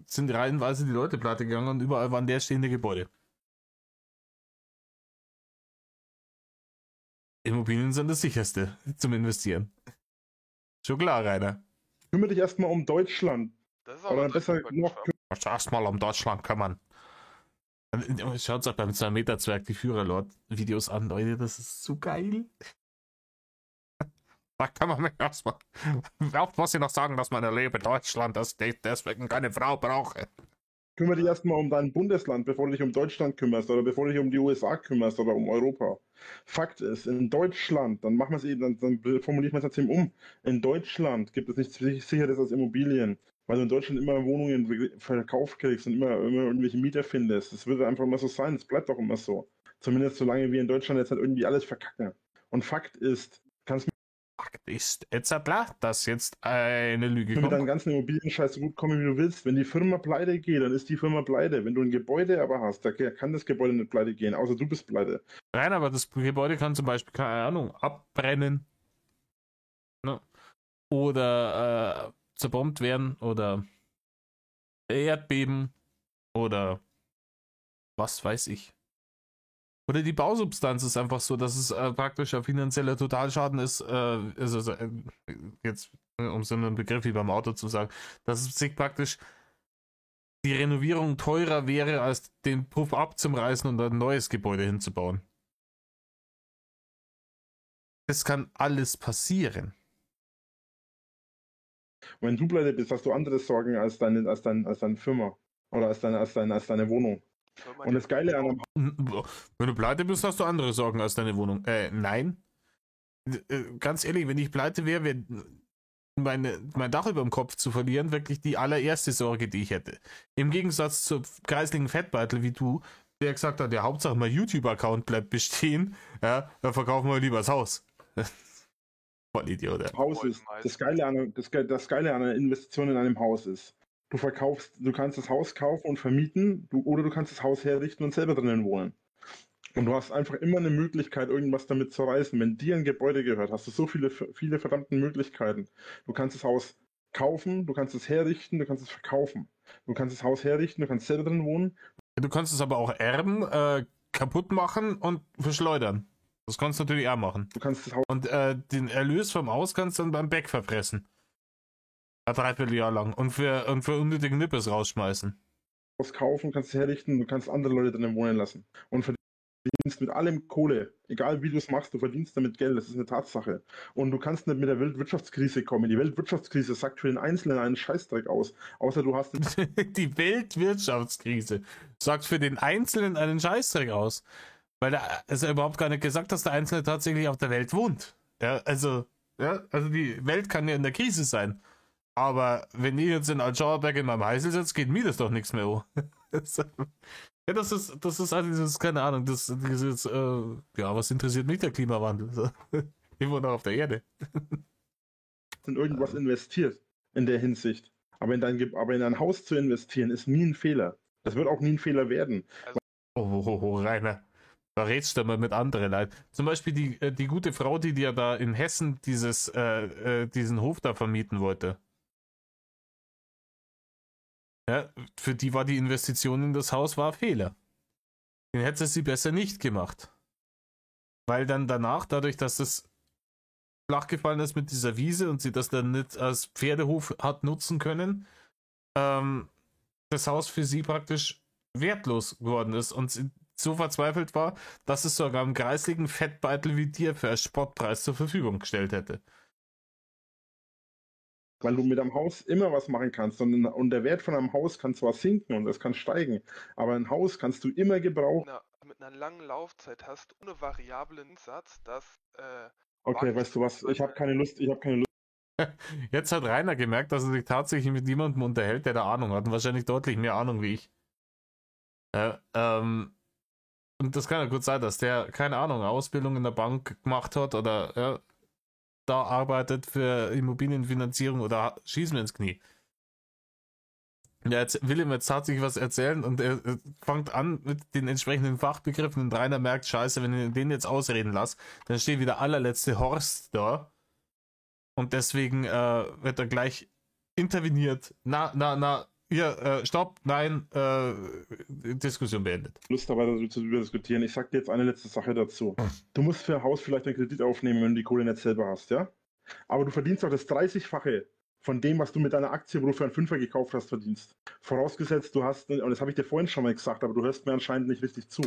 sind reihenweise die Leute pleite gegangen und überall waren leerstehende Gebäude. Immobilien sind das sicherste zum Investieren. Schon klar, Rainer. Kümmere dich erstmal um Deutschland. Das ist auch Oder besser noch, Erstmal um Deutschland kümmern. Schaut euch beim 2-Meter-Zwerg die Führerlord-Videos an, Leute, das ist so geil. Da kann man mich erstmal. Oft muss ich noch sagen, dass man erlebe Deutschland, dass ich deswegen keine Frau brauche. Kümmere dich erstmal um dein Bundesland, bevor du dich um Deutschland kümmerst oder bevor du dich um die USA kümmerst oder um Europa. Fakt ist, in Deutschland, dann machen wir es eben, dann formulieren wir es jetzt eben um. In Deutschland gibt es nichts Sicheres als Immobilien. weil du in Deutschland immer Wohnungen verkauft kriegst und immer irgendwelche Mieter findest. Das wird einfach immer so sein, das bleibt auch immer so. Zumindest solange wir in Deutschland jetzt halt irgendwie alles verkacken. Und Fakt ist, dass jetzt eine Lüge mit deinem kommt. ganzen Immobilienscheiß so gut kommen, wie du willst. Wenn die Firma pleite geht, dann ist die Firma pleite. Wenn du ein Gebäude aber hast, da kann das Gebäude nicht pleite gehen, außer du bist pleite. Nein, aber das Gebäude kann zum Beispiel, keine Ahnung, abbrennen. Ne? Oder zerbombt werden oder Erdbeben oder was weiß ich. Oder die Bausubstanz ist einfach so, dass es praktisch ein finanzieller Totalschaden ist, jetzt um so einen Begriff wie beim Auto zu sagen, dass es sich praktisch die Renovierung teurer wäre, als den Puff abzureißen und ein neues Gebäude hinzubauen. Das kann alles passieren. Wenn du pleite bist, hast du andere Sorgen als deine Firma oder als deine Wohnung. Und das Geile an einem Wenn du pleite bist, hast du andere Sorgen als deine Wohnung. Nein. Ganz ehrlich, wenn ich pleite wäre, mein Dach über dem Kopf zu verlieren, wirklich die allererste Sorge, die ich hätte. Im Gegensatz zur kreisligen Fettbeitel wie du, der gesagt hat, der Hauptsache mein YouTube-Account bleibt bestehen, ja, dann verkaufen wir lieber das Haus. Voll Idiot, ja. Haus ist. Das Geile an einer Investition in einem Haus ist, du kannst das Haus kaufen und vermieten, oder du kannst das Haus herrichten und selber drinnen wohnen. Und du hast einfach immer eine Möglichkeit, irgendwas damit zu reißen. Wenn dir ein Gebäude gehört, hast du so viele verdammte Möglichkeiten. Du kannst das Haus kaufen, du kannst es herrichten, du kannst es verkaufen. Du kannst das Haus herrichten, du kannst selber drin wohnen. Du kannst es aber auch erben, kaputt machen und verschleudern. Das kannst du natürlich auch machen. Du kannst das Haus Und den Erlös vom Haus kannst du dann beim Bäck verfressen. Ein Dreivierteljahr lang. Und für unnötigen Nippes rausschmeißen. kaufen, kannst es herrichten, du kannst andere Leute drinnen wohnen lassen. Und verdienst mit allem Kohle. Egal wie du es machst, du verdienst damit Geld. Das ist eine Tatsache. Und du kannst nicht mit der Weltwirtschaftskrise kommen. Die Weltwirtschaftskrise sagt für den Einzelnen einen Scheißdreck aus. Außer du hast... Die Weltwirtschaftskrise sagt für den Einzelnen einen Scheißdreck aus. Weil es ja überhaupt gar nicht gesagt, dass der Einzelne tatsächlich auf der Welt wohnt. Ja, also die Welt kann ja in der Krise sein. Aber wenn ich jetzt in Altschauerberg in meinem Heißel sitze, geht mir das doch nichts mehr um. Ja, das ist also dieses, keine Ahnung, was interessiert mich der Klimawandel? Ich wohne auf der Erde. In irgendwas investiert in der Hinsicht. Aber in ein Haus zu investieren, ist nie ein Fehler. Das wird auch nie ein Fehler werden. Rainer. Da redst du mal mit anderen Leuten. Zum Beispiel die gute Frau, die dir da in Hessen diesen Hof da vermieten wollte. Ja, für die war die Investition in das Haus ein Fehler. Den hätte sie besser nicht gemacht. Weil dann danach, dadurch, dass es flach gefallen ist mit dieser Wiese und sie das dann nicht als Pferdehof hat nutzen können, das Haus für sie praktisch wertlos geworden ist und sie so verzweifelt war, dass es sogar einen kreisligen Fettbeitel wie dir für einen Spottpreis zur Verfügung gestellt hätte. Weil du mit einem Haus immer was machen kannst und der Wert von einem Haus kann zwar sinken und es kann steigen, aber ein Haus kannst du immer gebrauchen. Mit einer langen Laufzeit hast, ohne variablen Satz, das okay, weißt du was, ich habe keine Lust. Jetzt hat Rainer gemerkt, dass er sich tatsächlich mit jemandem unterhält, der da Ahnung hat und wahrscheinlich deutlich mehr Ahnung wie ich. Und das kann ja gut sein, dass der, keine Ahnung, eine Ausbildung in der Bank gemacht hat oder da arbeitet für Immobilienfinanzierung oder schießen wir ins Knie. Ja, jetzt will ihm jetzt tatsächlich was erzählen und er fängt an mit den entsprechenden Fachbegriffen und Rainer merkt, scheiße, wenn ich den jetzt ausreden lasse, dann steht wieder allerletzte Horst da und deswegen wird er gleich interveniert. Stopp, nein, Diskussion beendet. Lust dabei darüber zu diskutieren. Ich sag dir jetzt eine letzte Sache dazu. Du musst für ein Haus vielleicht einen Kredit aufnehmen, wenn du die Kohle nicht selber hast, ja? Aber du verdienst auch das 30-fache von dem, was du mit deiner Aktie, wo du für einen Fünfer gekauft hast, verdienst. Vorausgesetzt, du hast, und das habe ich dir vorhin schon mal gesagt, aber du hörst mir anscheinend nicht richtig zu.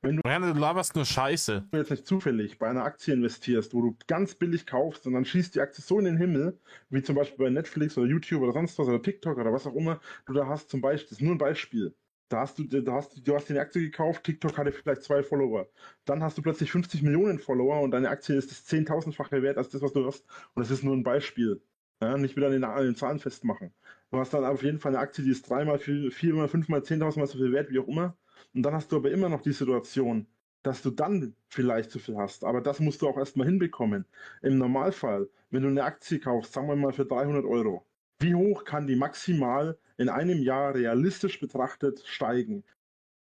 Wenn du laberst nur Scheiße. jetzt nicht zufällig bei einer Aktie investierst, wo du ganz billig kaufst und dann schießt die Aktie so in den Himmel, wie zum Beispiel bei Netflix oder YouTube oder sonst was oder TikTok oder was auch immer, du da hast zum Beispiel, das ist nur ein Beispiel. Du hast die Aktie gekauft, TikTok hatte vielleicht 2 Follower. Dann hast du plötzlich 50 Millionen Follower und deine Aktie ist das 10.000-fache wert als das, was du hast. Und das ist nur ein Beispiel. Ja, nicht wieder an den Zahlen festmachen. Du hast dann auf jeden Fall eine Aktie, die ist 3-mal, 4-mal, 5-mal, 10.000-mal so viel wert, wie auch immer. Und dann hast du aber immer noch die Situation, dass du dann vielleicht zu viel hast. Aber das musst du auch erstmal hinbekommen. Im Normalfall, wenn du eine Aktie kaufst, sagen wir mal für 300 Euro, wie hoch kann die maximal in einem Jahr realistisch betrachtet steigen?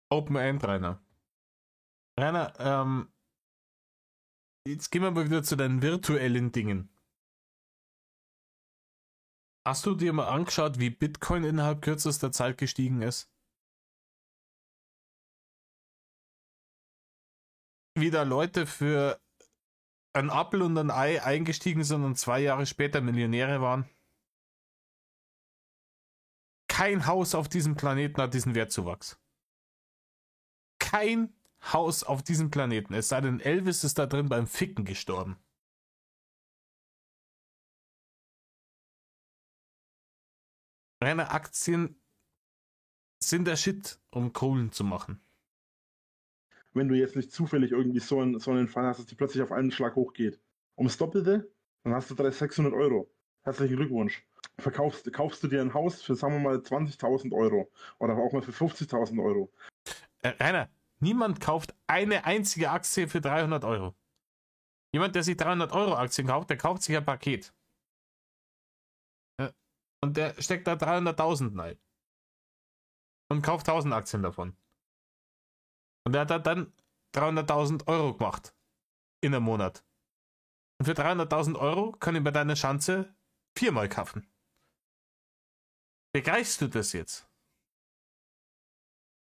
Open End, Rainer. Rainer, jetzt gehen wir mal wieder zu deinen virtuellen Dingen. Hast du dir mal angeschaut, wie Bitcoin innerhalb kürzester Zeit gestiegen ist? Wie da Leute für ein Apfel und ein Ei eingestiegen sind und 2 Jahre später Millionäre waren? Kein Haus auf diesem Planeten hat diesen Wertzuwachs. Kein Haus auf diesem Planeten. Es sei denn, Elvis ist da drin beim Ficken gestorben. Reine Aktien sind der Shit, um Kohlen zu machen. Wenn du jetzt nicht zufällig irgendwie so einen Fall hast, dass die plötzlich auf einen Schlag hochgeht. Ums Doppelte, dann hast du 600 Euro. Herzlichen Glückwunsch. Kaufst du dir ein Haus für, sagen wir mal, 20.000 Euro oder auch mal für 50.000 Euro. Rainer, niemand kauft eine einzige Aktie für 300 Euro. Jemand, der sich 300 Euro Aktien kauft, der kauft sich ein Paket. Und der steckt da 300.000 rein. Und kauft 1.000 Aktien davon. Und der hat dann 300.000 Euro gemacht. In einem Monat. Und für 300.000 Euro kann ich bei deiner Schanze 4-mal kaufen. Begreifst du das jetzt?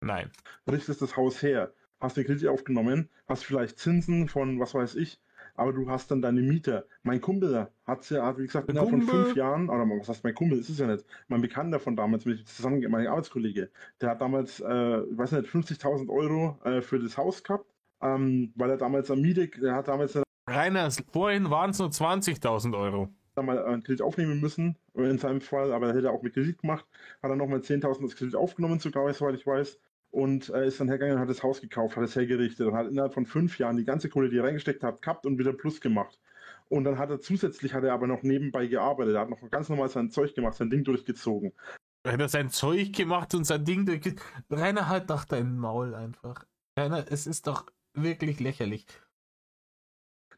Nein. Richtest das Haus her, hast den Kredit aufgenommen, hast vielleicht Zinsen von was weiß ich, aber du hast dann deine Mieter. Mein Kumpel hat wie gesagt, innerhalb von 5 Jahren, oder was heißt mein Kumpel, ist es ja nicht, mein Bekannter von damals, mit zusammen, mein Arbeitskollege, der hat damals, ich weiß nicht, 50.000 Euro für das Haus gehabt, weil er damals am Miete, der hat damals Rainer, vorhin waren es nur 20.000 Euro. mal einen Kredit aufnehmen müssen, in seinem Fall, aber er hätte auch mit Kredit gemacht, hat dann nochmal 10.000 als Kredit aufgenommen, sogar, soweit ich weiß. Und ist dann hergegangen und hat das Haus gekauft, hat es hergerichtet und hat innerhalb von 5 Jahren die ganze Kohle, die er reingesteckt hat, gehabt und wieder Plus gemacht. Und dann hat er aber noch nebenbei gearbeitet. Er hat noch ganz normal sein Zeug gemacht, sein Ding durchgezogen. Er hat sein Zeug gemacht und sein Ding durchgezogen. Rainer, halt doch dein Maul einfach. Rainer, es ist doch wirklich lächerlich.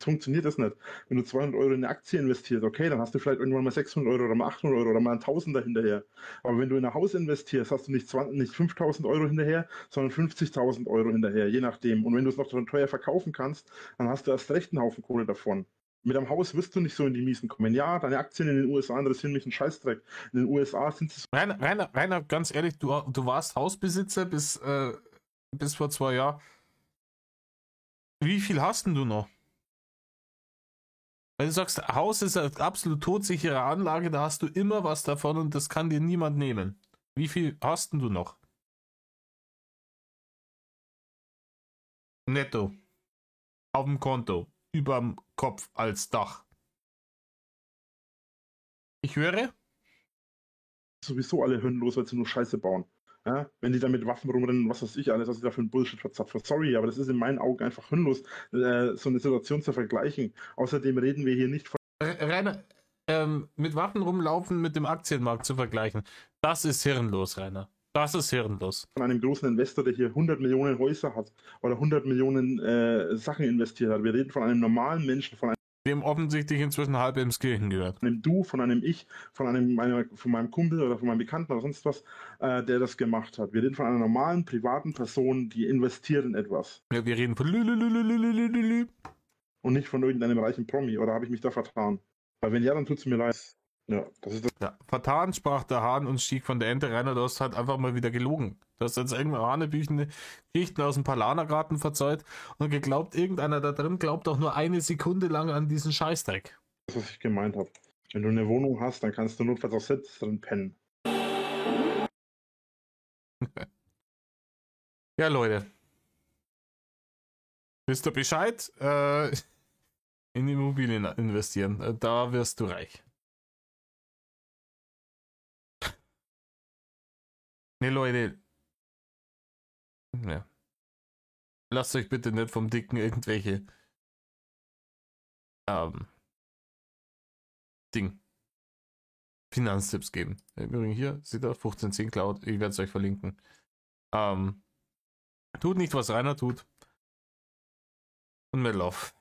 Funktioniert das nicht. Wenn du 200 Euro in eine Aktie investierst, okay, dann hast du vielleicht irgendwann mal 600 Euro oder mal 800 Euro oder mal 1.000er hinterher. Aber wenn du in ein Haus investierst, hast du nicht 5.000 Euro hinterher, sondern 50.000 Euro hinterher, je nachdem. Und wenn du es noch teuer verkaufen kannst, dann hast du erst recht einen Haufen Kohle davon. Mit einem Haus wirst du nicht so in die Miesen kommen. Ja, deine Aktien in den USA interessieren mich einen Scheißdreck. In den USA sind sie... Rainer, ganz ehrlich, du warst Hausbesitzer bis vor 2 Jahren. Wie viel hast denn du noch? Wenn du sagst, Haus ist eine absolut todsichere Anlage, da hast du immer was davon und das kann dir niemand nehmen. Wie viel hast denn du noch? Netto. Auf dem Konto. Überm Kopf als Dach. Ich höre? Sowieso alle hirnlos, weil sie nur Scheiße bauen. Ja, wenn die da mit Waffen rumrennen, was weiß ich alles, was ich da für ein Bullshit verzapfe. Sorry, aber das ist in meinen Augen einfach hirnlos, so eine Situation zu vergleichen. Außerdem reden wir hier nicht von... Rainer, mit Waffen rumlaufen mit dem Aktienmarkt zu vergleichen, das ist hirnlos, Rainer. Das ist hirnlos. Von einem großen Investor, der hier 100 Millionen Häuser hat oder 100 Millionen Sachen investiert hat. Wir reden von einem normalen Menschen, von dem offensichtlich inzwischen halb Emskirchen gehört. einem Du, von einem Ich, von meinem Kumpel oder von meinem Bekannten oder sonst was, der das gemacht hat. Wir reden von einer normalen, privaten Person, die investiert in etwas. Ja, wir reden von Lülülülülülülülü. Und nicht von irgendeinem reichen Promi. Oder habe ich mich da vertan? Weil wenn ja, dann tut es mir leid. Ja, das ist das. Ja, vertan, sprach der Hahn und stieg von der Ente. Rainer, du hast halt einfach mal wieder gelogen. Du hast jetzt irgendwann hanebüchene Geschichten aus dem Palanergarten verzeugt und geglaubt, irgendeiner da drin glaubt auch nur eine Sekunde lang an diesen Scheißdreck. Das, was ich gemeint habe. Wenn du eine Wohnung hast, dann kannst du notfalls auch selbst drin pennen. Ja, Leute. Wisst ihr Bescheid? In Immobilien investieren. Da wirst du reich. Ne, Leute. Ja. Lasst euch bitte nicht vom Dicken irgendwelche Ding. Finanztipps geben. Im Übrigen hier, seht ihr, 1510 Cloud, ich werde es euch verlinken. Tut nicht, was Rainer tut. Und mehr Love.